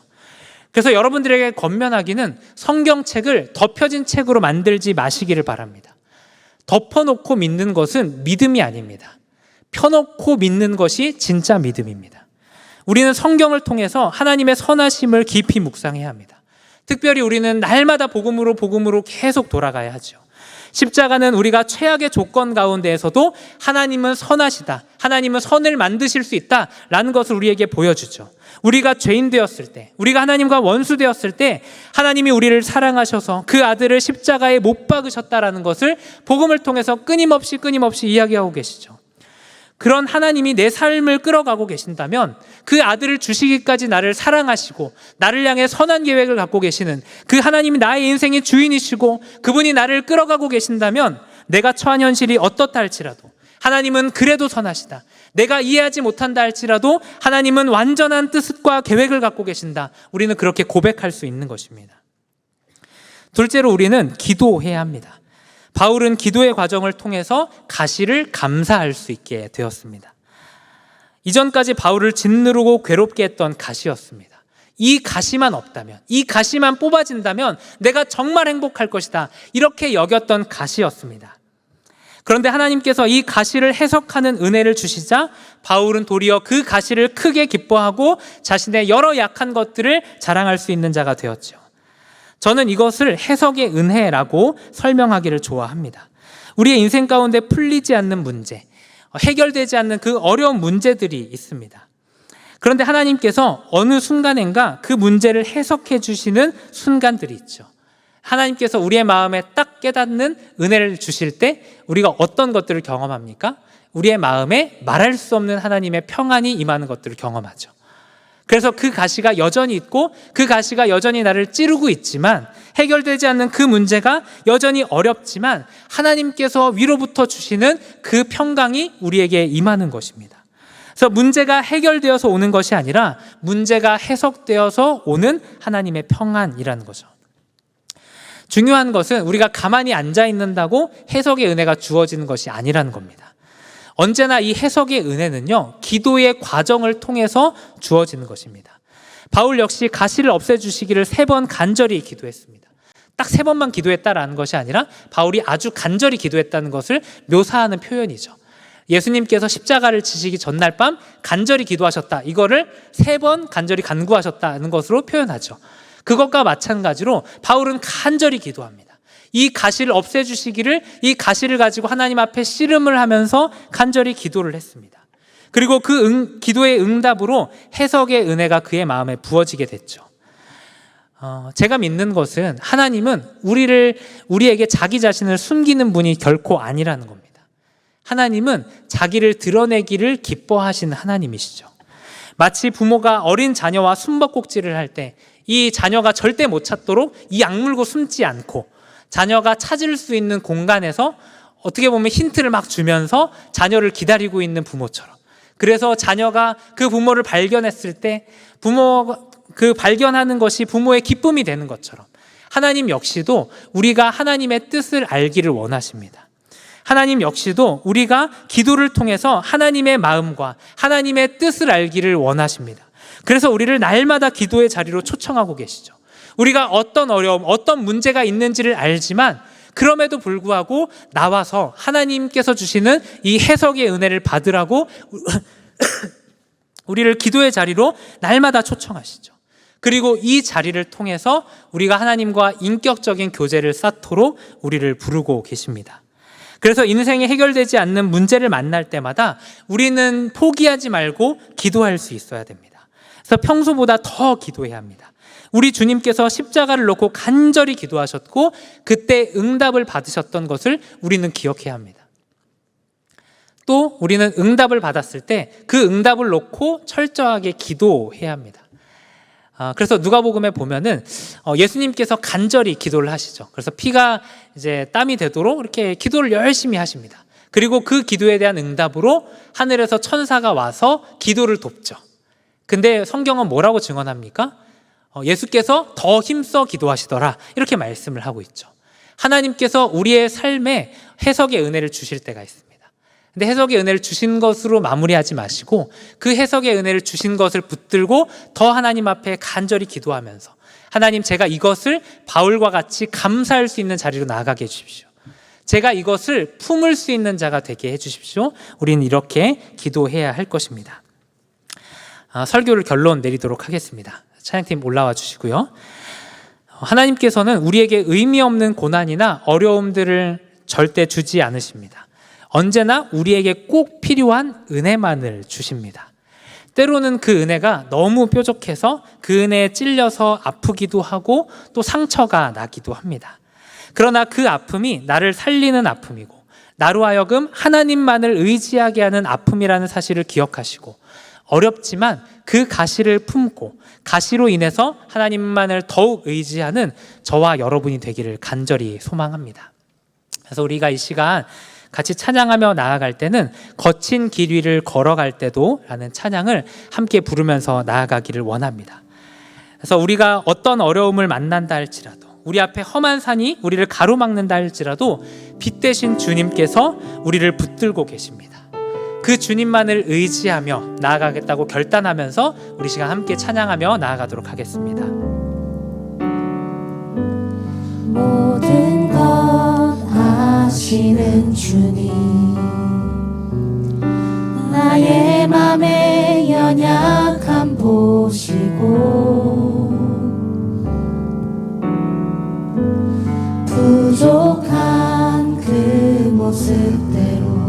그래서 여러분들에게 권면하기는 성경책을 덮여진 책으로 만들지 마시기를 바랍니다. 덮어놓고 믿는 것은 믿음이 아닙니다. 펴놓고 믿는 것이 진짜 믿음입니다. 우리는 성경을 통해서 하나님의 선하심을 깊이 묵상해야 합니다. 특별히 우리는 날마다 복음으로 계속 돌아가야 하죠. 십자가는 우리가 최악의 조건 가운데에서도 하나님은 선하시다, 하나님은 선을 만드실 수 있다라는 것을 우리에게 보여주죠. 우리가 죄인 되었을 때, 우리가 하나님과 원수 되었을 때 하나님이 우리를 사랑하셔서 그 아들을 십자가에 못 박으셨다라는 것을 복음을 통해서 끊임없이 이야기하고 계시죠. 그런 하나님이 내 삶을 끌어가고 계신다면 그 아들을 주시기까지 나를 사랑하시고 나를 향해 선한 계획을 갖고 계시는 그 하나님이 나의 인생의 주인이시고 그분이 나를 끌어가고 계신다면 내가 처한 현실이 어떻다 할지라도 하나님은 그래도 선하시다, 내가 이해하지 못한다 할지라도 하나님은 완전한 뜻과 계획을 갖고 계신다, 우리는 그렇게 고백할 수 있는 것입니다. 둘째로 우리는 기도해야 합니다. 바울은 기도의 과정을 통해서 가시를 감사할 수 있게 되었습니다. 이전까지 바울을 짓누르고 괴롭게 했던 가시였습니다. 이 가시만 없다면, 이 가시만 뽑아진다면 내가 정말 행복할 것이다, 이렇게 여겼던 가시였습니다. 그런데 하나님께서 이 가시를 해석하는 은혜를 주시자 바울은 도리어 그 가시를 크게 기뻐하고 자신의 여러 약한 것들을 자랑할 수 있는 자가 되었죠. 저는 이것을 해석의 은혜라고 설명하기를 좋아합니다. 우리의 인생 가운데 풀리지 않는 문제, 해결되지 않는 그 어려운 문제들이 있습니다. 그런데 하나님께서 어느 순간인가 그 문제를 해석해 주시는 순간들이 있죠. 하나님께서 우리의 마음에 딱 깨닫는 은혜를 주실 때 우리가 어떤 것들을 경험합니까? 우리의 마음에 말할 수 없는 하나님의 평안이 임하는 것들을 경험하죠. 그래서 그 가시가 여전히 있고 그 가시가 여전히 나를 찌르고 있지만, 해결되지 않는 그 문제가 여전히 어렵지만 하나님께서 위로부터 주시는 그 평강이 우리에게 임하는 것입니다. 그래서 문제가 해결되어서 오는 것이 아니라 문제가 해석되어서 오는 하나님의 평안이라는 거죠. 중요한 것은 우리가 가만히 앉아 있는다고 해석의 은혜가 주어지는 것이 아니라는 겁니다. 언제나 이 해석의 은혜는요, 기도의 과정을 통해서 주어지는 것입니다. 바울 역시 가시를 없애주시기를 3번 간절히 기도했습니다. 딱 3번만 기도했다라는 것이 아니라 바울이 아주 간절히 기도했다는 것을 묘사하는 표현이죠. 예수님께서 십자가를 지시기 전날 밤 간절히 기도하셨다, 이거를 3번 간절히 간구하셨다는 것으로 표현하죠. 그것과 마찬가지로 바울은 간절히 기도합니다. 이 가시를 없애주시기를, 이 가시를 가지고 하나님 앞에 씨름을 하면서 간절히 기도를 했습니다. 그리고 그 기도의 응답으로 해석의 은혜가 그의 마음에 부어지게 됐죠. 제가 믿는 것은 하나님은 우리에게 자기 자신을 숨기는 분이 결코 아니라는 겁니다. 하나님은 자기를 드러내기를 기뻐하시는 하나님이시죠. 마치 부모가 어린 자녀와 숨바꼭질을 할 때 이 자녀가 절대 못 찾도록 이 악물고 숨지 않고 자녀가 찾을 수 있는 공간에서 어떻게 보면 힌트를 막 주면서 자녀를 기다리고 있는 부모처럼, 그래서 자녀가 그 부모를 발견했을 때 그 발견하는 것이 부모의 기쁨이 되는 것처럼 하나님 역시도 우리가 하나님의 뜻을 알기를 원하십니다. 하나님 역시도 우리가 기도를 통해서 하나님의 마음과 하나님의 뜻을 알기를 원하십니다. 그래서 우리를 날마다 기도의 자리로 초청하고 계시죠. 우리가 어떤 어려움, 어떤 문제가 있는지를 알지만 그럼에도 불구하고 나와서 하나님께서 주시는 이 해석의 은혜를 받으라고 우리를 기도의 자리로 날마다 초청하시죠. 그리고 이 자리를 통해서 우리가 하나님과 인격적인 교제를 쌓도록 우리를 부르고 계십니다. 그래서 인생에 해결되지 않는 문제를 만날 때마다 우리는 포기하지 말고 기도할 수 있어야 됩니다. 그래서 평소보다 더 기도해야 합니다. 우리 주님께서 십자가를 놓고 간절히 기도하셨고 그때 응답을 받으셨던 것을 우리는 기억해야 합니다. 또 우리는 응답을 받았을 때 그 응답을 놓고 철저하게 기도해야 합니다. 그래서 누가복음에 보면은 예수님께서 간절히 기도를 하시죠. 그래서 피가 이제 땀이 되도록 이렇게 기도를 열심히 하십니다. 그리고 그 기도에 대한 응답으로 하늘에서 천사가 와서 기도를 돕죠. 근데 성경은 뭐라고 증언합니까? 예수께서 더 힘써 기도하시더라, 이렇게 말씀을 하고 있죠. 하나님께서 우리의 삶에 해석의 은혜를 주실 때가 있습니다. 근데 해석의 은혜를 주신 것으로 마무리하지 마시고 그 해석의 은혜를 주신 것을 붙들고 더 하나님 앞에 간절히 기도하면서 하나님, 제가 이것을 바울과 같이 감사할 수 있는 자리로 나아가게 해주십시오. 제가 이것을 품을 수 있는 자가 되게 해주십시오. 우리는 이렇게 기도해야 할 것입니다. 설교를 결론 내리도록 하겠습니다. 찬양팀 올라와 주시고요. 하나님께서는 우리에게 의미 없는 고난이나 어려움들을 절대 주지 않으십니다. 언제나 우리에게 꼭 필요한 은혜만을 주십니다. 때로는 그 은혜가 너무 뾰족해서 그 은혜에 찔려서 아프기도 하고 또 상처가 나기도 합니다. 그러나 그 아픔이 나를 살리는 아픔이고 나로 하여금 하나님만을 의지하게 하는 아픔이라는 사실을 기억하시고 어렵지만 그 가시를 품고 가시로 인해서 하나님만을 더욱 의지하는 저와 여러분이 되기를 간절히 소망합니다. 그래서 우리가 이 시간 같이 찬양하며 나아갈 때는 거친 길 위를 걸어갈 때도 라는 찬양을 함께 부르면서 나아가기를 원합니다. 그래서 우리가 어떤 어려움을 만난다 할지라도, 우리 앞에 험한 산이 우리를 가로막는다 할지라도 빛 대신 주님께서 우리를 붙들고 계십니다. 그 주님만을 의지하며 나아가겠다고 결단하면서 우리 시간 함께 찬양하며 나아가도록 하겠습니다. 모든 것 아시는 주님, 나의 맘의 연약함 보시고 부족한 그 모습대로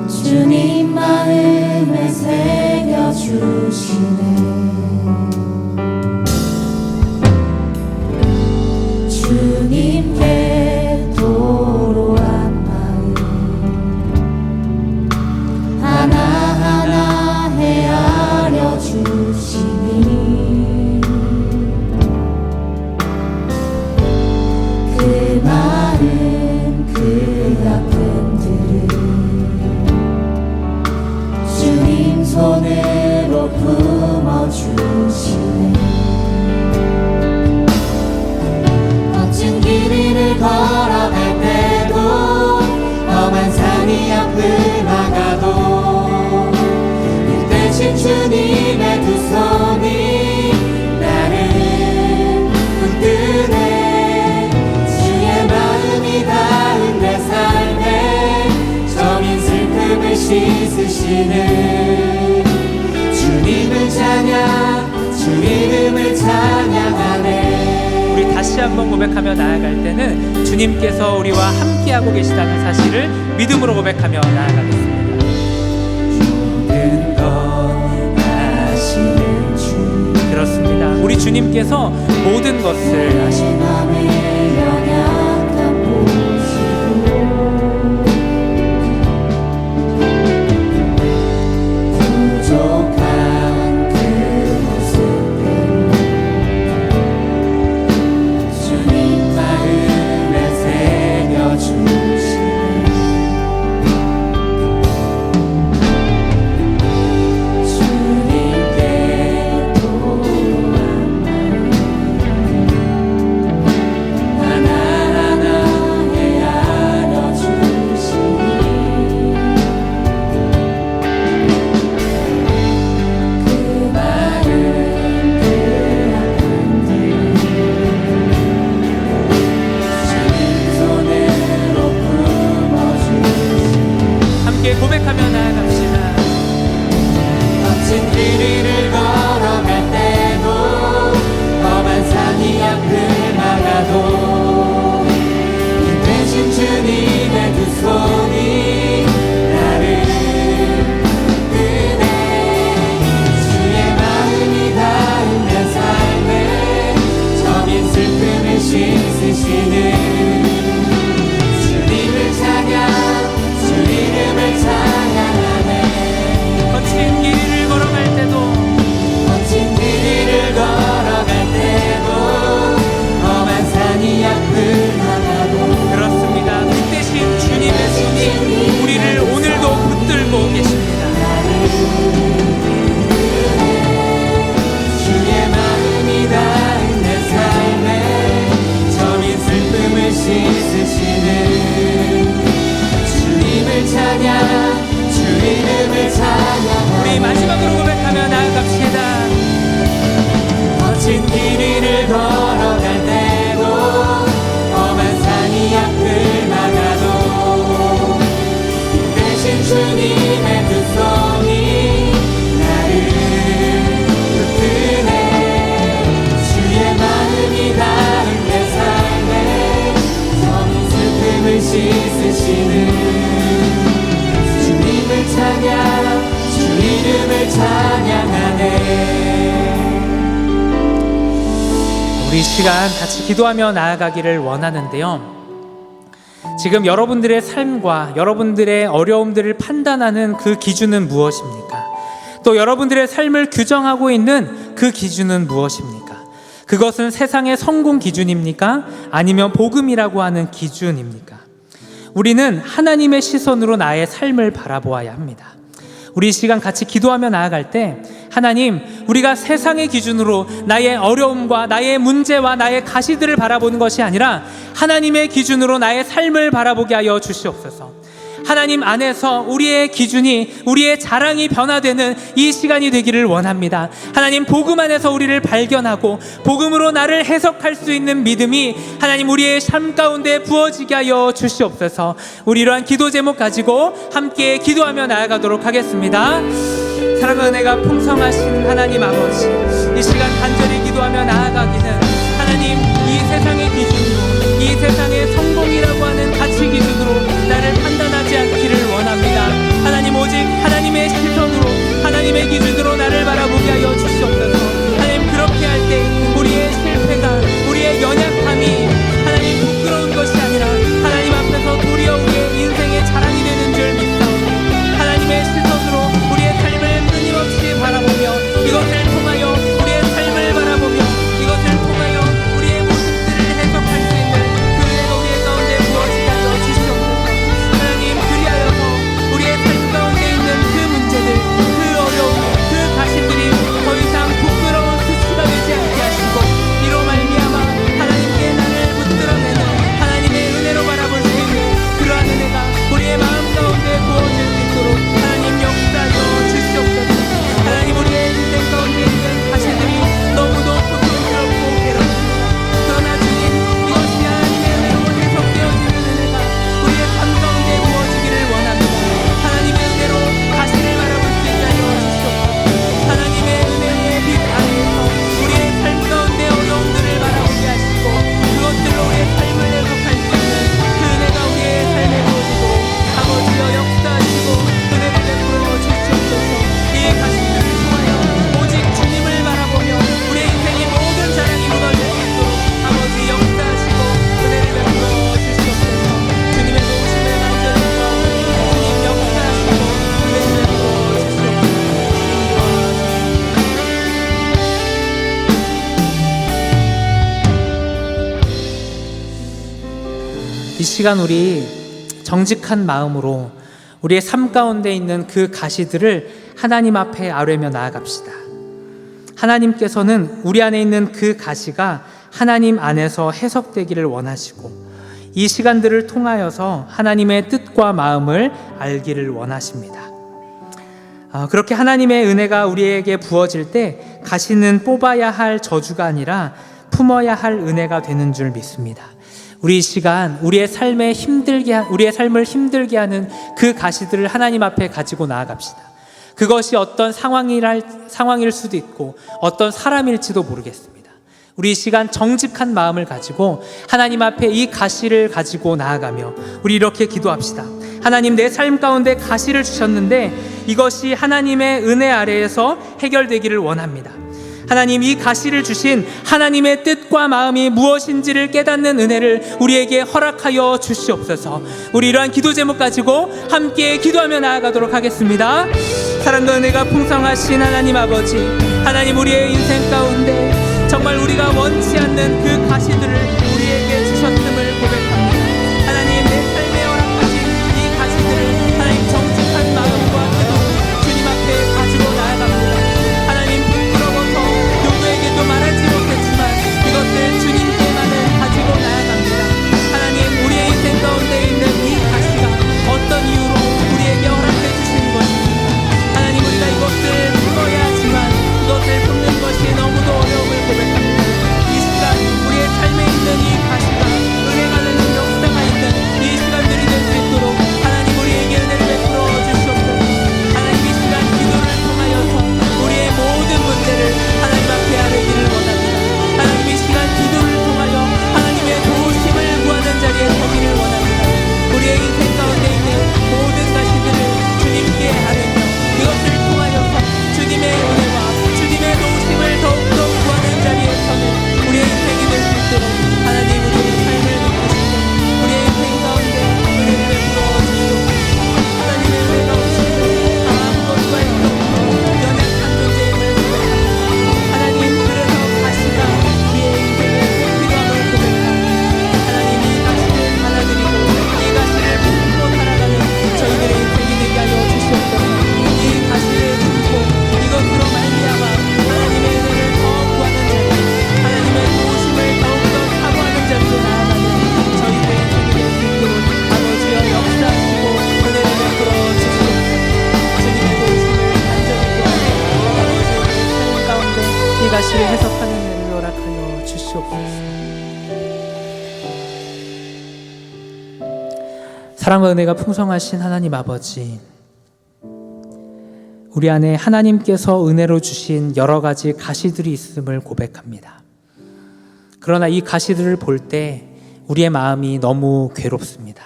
주님 마음에 새겨주시네. 주님께 도로한 마음 하나하나 헤아려 주시니 그 많은 그 아픔들을 주님 손으로 품어주시네. 길 위를 걸어갈 때도 험한 산이 앞을 막아도 빛 대신 주님의 두 손이 나를 붙드네. 주의 마음이 닿은 내 삶에 저민 슬픔을 씻으시는 주님을 찬양, 주 이름을 찬양하네. 우리 다시 한번 고백하며 나아갈 때는 주님께서 우리와 함께하고 계시다는 사실을 믿음으로 고백하며 나아가겠습니다. 모든 것 아시는 주. 그렇습니다. 우리 주님께서 모든 것을 아십니다. 하나 함께 고백하며 나아갑시다. 거친 길 위를 걸어갈 때도 험한 산이 앞을 막아도 그 대신 주님의 두 손이 나를 끄네. 주의 마음이 닿으면 삶에 저민 슬픔을 씻으시는 주님을 찬양, 주 이름을 찬양하네. 거친 길을 걸어갈 때도 거친 길을 걸어갈 때도 험한 산이 앞을 막아도 그렇습니다. 그 대신 주님의 손이 우리를 오늘도 붙들고 계십니다. 주의 마음이 닿은 내 삶에 저민 슬픔을 씻으시는 주님을 찬양, 주 이름을 찬양. 우리 마지막으로 고백하며 나아갑시다. 거친 길 위를 걸어갈 때도 험한 산이 앞을 막아도 대신 주님의 두 손이 나를 붙드네. 주의 마음이 닿은 내 삶에 저민 슬픔을 씻으시는 주님을 찬양, 주 이름을 찬양하네. 우리 이 시간 같이 기도하며 나아가기를 원하는데요. 지금 여러분들의 삶과 여러분들의 어려움들을 판단하는 그 기준은 무엇입니까? 또 여러분들의 삶을 규정하고 있는 그 기준은 무엇입니까? 그것은 세상의 성공 기준입니까? 아니면 복음이라고 하는 기준입니까? 우리는 하나님의 시선으로 나의 삶을 바라보아야 합니다. 우리 이 시간 같이 기도하며 나아갈 때 하나님, 우리가 세상의 기준으로 나의 어려움과 나의 문제와 나의 가시들을 바라보는 것이 아니라 하나님의 기준으로 나의 삶을 바라보게 하여 주시옵소서. 하나님 안에서 우리의 기준이, 우리의 자랑이 변화되는 이 시간이 되기를 원합니다. 하나님, 복음 안에서 우리를 발견하고 복음으로 나를 해석할 수 있는 믿음이 하나님 우리의 삶 가운데 부어지게 하여 주시옵소서. 우리 이러한 기도 제목 가지고 함께 기도하며 나아가도록 하겠습니다. 사랑과 은혜가 풍성하신 하나님 아버지, 이 시간 간절히 기도하며 나아가기는 하나님, 이 세상의 기준으로, 이 세상의 성공이라고 하는 가치 기준으로 나를 판단하지 않기를 원합니다. 하나님, 오직 하나님의 시선으로, 하나님의 기준으로 나를 바라보게 하여 주시옵소서. 하나님, 그렇게 할 때 우리의 실패가, 우리의 연약함이 하나님 부끄러운 것이 아니라 하나님 앞에서 도리어 우리의 인생의 자랑이 되는 줄 믿사오니 하나님의 시선으로 우리의 삶을 끊임없이 바라보며 이것을 통하여 우리의 삶을 바라보며 이것을 통하여 우리의 모습들을 해석할 수 있는 그 은혜가 우리의 가운데 부어지게 하여 주시옵소서. 하나님, 그리하여서 우리의 삶 가운데 있는 그 문제들, 그 어려움, 그 가시들이 더 이상 부끄러운 수치가 되지 않게 하시고 이로 말미암아 하나님께 나를 붙들어내는 하나님의 은혜로 바라볼 수 있는 그러한 은혜가 우리의 마음 가운데 부어질 수 있도록 하나님 역사하여 주시옵소서. 하나님, 우리의 인생 가운데 있는 가시들이 너무도 고통스럽고 괴롭습니다. 그러나 주님, 이것이 하나님의 은혜로 해석되어지는 은혜가 우리의 삶 가운데 부어지기를 원합니다. 하나님의 은혜로 가시를 바라볼 수 있게 하여 주시옵소서. 하나님의 은혜의 빛 아래에서 우리의 삶 가운데 어려움들을 바라보게 하시고 그것들로 우리의 삶을 해석할 수 있는 그 은혜가 우리의 삶에 부어지고 아버지여 역사하시고 은혜를 베풀어 주시옵소서. 이 가시들을 통하여 오직 주님을 바라보며 우리의 인생의 모든 자랑이 무너질 수 있도록 아버지 역사하시고 은혜를 베풀어 주시옵소서. 주님의 도우심을 간절히 구하오니 주님 역사하시고 은혜를 베풀어 주시옵소서. 이 시간 우리 정직한 마음으로 우리의 삶 가운데 있는 그 가시들을 하나님 앞에 아뢰며 나아갑시다. 하나님께서는 우리 안에 있는 그 가시가 하나님 안에서 해석되기를 원하시고 이 시간들을 통하여서 하나님의 뜻과 마음을 알기를 원하십니다. 그렇게 하나님의 은혜가 우리에게 부어질 때 가시는 뽑아야 할 저주가 아니라 품어야 할 은혜가 되는 줄 믿습니다. 우리 이 시간 우리의 삶을 힘들게 하는 그 가시들을 하나님 앞에 가지고 나아갑시다. 그것이 어떤 상황일 수도 있고 어떤 사람일지도 모르겠습니다. 우리 이 시간 정직한 마음을 가지고 하나님 앞에 이 가시를 가지고 나아가며 우리 이렇게 기도합시다. 하나님, 내 삶 가운데 가시를 주셨는데 이것이 하나님의 은혜 아래에서 해결되기를 원합니다. 하나님, 이 가시를 주신 하나님의 뜻과 마음이 무엇인지를 깨닫는 은혜를 우리에게 허락하여 주시옵소서. 우리 이러한 기도 제목 가지고 함께 기도하며 나아가도록 하겠습니다. 사랑과 은혜가 풍성하신 하나님 아버지, 하나님, 우리의 인생 가운데 정말 우리가 원치 않는 그 가시들을 우리에게 주셨음을 고백합니다. 하나님, 내 삶에 허락하신 이 가시들을 하나님 정직한 마음과 기도 주님 앞에 가지고 나아갑니다. 하나님, 부끄러워서 누구에게도 말하지 못했지만 이것을 주님께만을 가지고 나아갑니다. 하나님, 우리의 인생 가운데 있는 이 가시가 어떤 이유로 우리에게 허락해 주신 것입니다. 하나님, 우리가 이것을 품어야 하지만 이것을 품는 것이 너무도 어려움을 고백합니다. 이 시간 우리의 삶에 있는 이 가시가 은혜가 되는 역사가 있는 이 시간들이 될 수 있도록 하나님, 우리에게 은혜를 베풀어 주시옵소서. 하나님, 이 시간 기도를 통하여서 우리의 모든 문제를 하나님 앞에 아뢰기를 원합니다. 하나님, 이 시간 기도를 통하여 하나님의 도우심을 구하는 자리에 서기를 원합니다. 우리의 인생 가운데 있는 모든 가시들을 주님께 아뢰며 그것을 통하여서 주님의 은혜와 주님의 도우심을 더욱더 구하는 자리에 서는 우리의 인생이 될 수 있도록 하나님, 우리의 삶을 이끄시고 우리의 인생 가운데 은혜를 베풀어 주시옵소서. 하나님의 은혜가 없이는 아무것도 할 수 없고 연약한 존재임을 고백합니다. 하나님, 그래서 가시가 우리의 인생의 필요함을 고백합니다. 하나님, 이 가시를 받아들이고 이 가시를 품고 살아가는 저희들의 인생이 되게 하여 주시옵소서. 이 가시를 품고 이것으로 말미암아 하나님의 은혜를 더 구하는 자리, 하나님의 도우심을 더욱더 사모하는 자리로 나아가는 저희들의 인생이 될 수 있도록 아버지여 역사하시고 은혜를 베풀어 주시옵소서. 주님의 도우심을 간절히 구하며 아버지, 우리 삶 가운데 이 가시를 해석하는 은혜를 허락하여 주시옵소서. 사랑과 은혜가 풍성하신 하나님 아버지, 우리 안에 하나님께서 은혜로 주신 여러 가지 가시들이 있음을 고백합니다. 그러나 이 가시들을 볼 때 우리의 마음이 너무 괴롭습니다.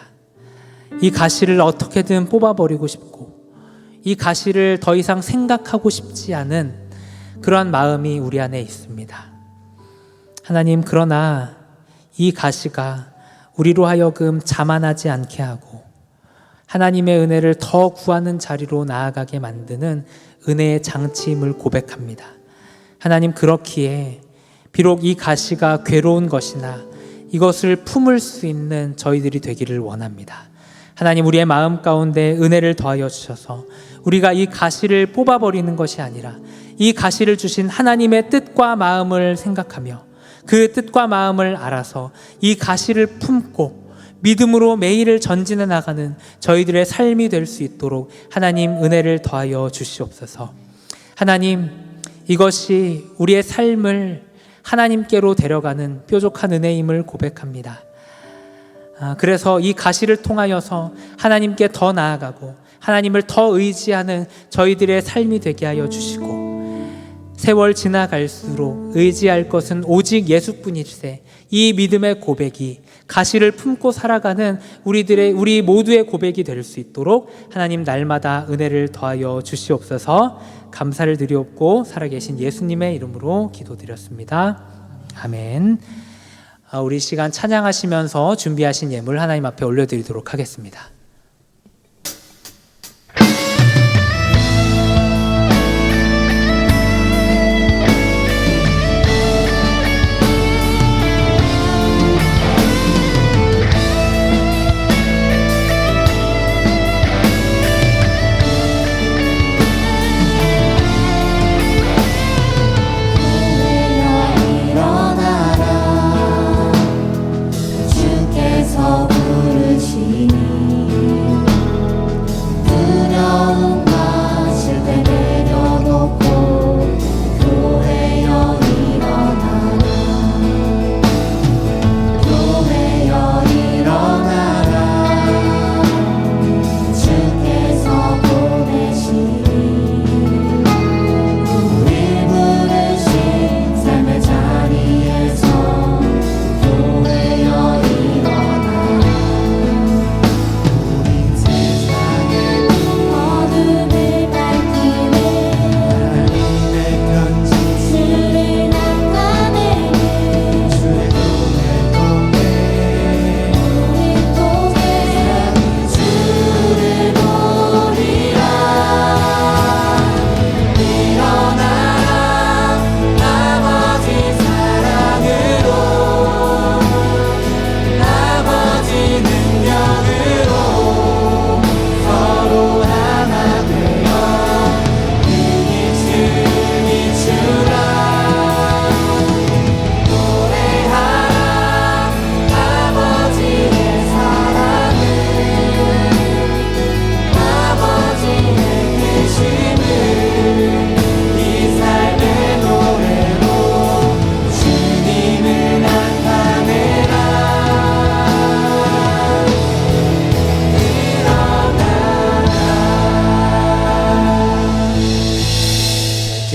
이 가시를 어떻게든 뽑아버리고 싶고 이 가시를 더 이상 생각하고 싶지 않은 그러한 마음이 우리 안에 있습니다. 하나님, 그러나 이 가시가 우리로 하여금 자만하지 않게 하고 하나님의 은혜를 더 구하는 자리로 나아가게 만드는 은혜의 장치임을 고백합니다. 하나님, 그렇기에 비록 이 가시가 괴로운 것이나 이것을 품을 수 있는 저희들이 되기를 원합니다. 하나님, 우리의 마음 가운데 은혜를 더하여 주셔서 우리가 이 가시를 뽑아버리는 것이 아니라 이 가시를 주신 하나님의 뜻과 마음을 생각하며 그 뜻과 마음을 알아서 이 가시를 품고 믿음으로 매일을 전진해 나가는 저희들의 삶이 될 수 있도록 하나님, 은혜를 더하여 주시옵소서. 하나님, 이것이 우리의 삶을 하나님께로 데려가는 뾰족한 은혜임을 고백합니다. 그래서 이 가시를 통하여서 하나님께 더 나아가고 하나님을 더 의지하는 저희들의 삶이 되게 하여 주시고, 세월 지나갈수록 의지할 것은 오직 예수뿐일세, 이 믿음의 고백이 가시를 품고 살아가는 우리 모두의 고백이 될 수 있도록 하나님, 날마다 은혜를 더하여 주시옵소서. 감사를 드리옵고 살아계신 예수님의 이름으로 기도드렸습니다. 아멘. 우리 시간 찬양하시면서 준비하신 예물 하나님 앞에 올려드리도록 하겠습니다. 일어나라, 주께서 부르시니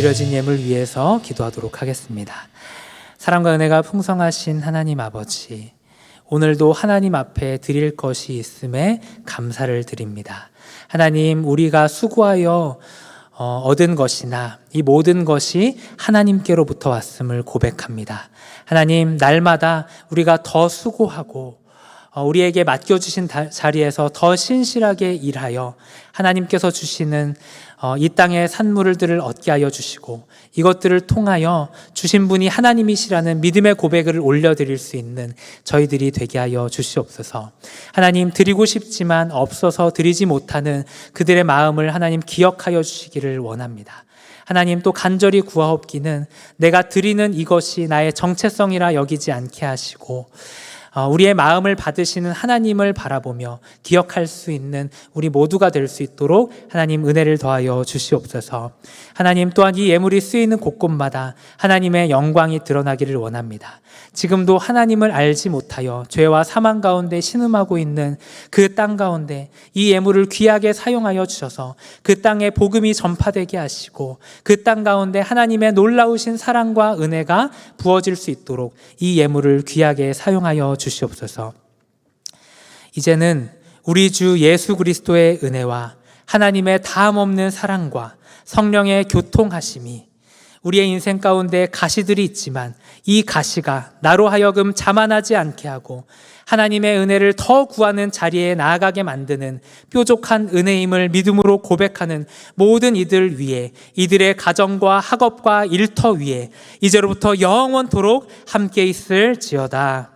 드려진 예물 위해서 기도하도록 하겠습니다. 사랑과 은혜가 풍성하신 하나님 아버지, 오늘도 하나님 앞에 드릴 것이 있음에 감사를 드립니다. 하나님, 우리가 수고하여 얻은 것이나 이 모든 것이 하나님께로부터 왔음을 고백합니다. 하나님, 날마다 우리가 더 수고하고 우리에게 맡겨주신 자리에서 더 신실하게 일하여 하나님께서 주시는 이 땅의 산물들을 얻게 하여 주시고, 이것들을 통하여 주신 분이 하나님이시라는 믿음의 고백을 올려드릴 수 있는 저희들이 되게 하여 주시옵소서. 하나님, 드리고 싶지만 없어서 드리지 못하는 그들의 마음을 하나님 기억하여 주시기를 원합니다. 하나님, 또 간절히 구하옵기는 내가 드리는 이것이 나의 정체성이라 여기지 않게 하시고, 우리의 마음을 받으시는 하나님을 바라보며 기억할 수 있는 우리 모두가 될 수 있도록 하나님 은혜를 더하여 주시옵소서. 하나님, 또한 이 예물이 쓰이는 곳곳마다 하나님의 영광이 드러나기를 원합니다. 지금도 하나님을 알지 못하여 죄와 사망 가운데 신음하고 있는 그 땅 가운데 이 예물을 귀하게 사용하여 주셔서 그 땅에 복음이 전파되게 하시고, 그 땅 가운데 하나님의 놀라우신 사랑과 은혜가 부어질 수 있도록 이 예물을 귀하게 사용하여 주시옵소서. 이제는 우리 주 예수 그리스도의 은혜와 하나님의 다함없는 사랑과 성령의 교통하심이 우리의 인생 가운데 가시들이 있지만 이 가시가 나로 하여금 자만하지 않게 하고 하나님의 은혜를 더 구하는 자리에 나아가게 만드는 뾰족한 은혜임을 믿음으로 고백하는 모든 이들 위에, 이들의 가정과 학업과 일터 위에 이제로부터 영원토록 함께 있을지어다.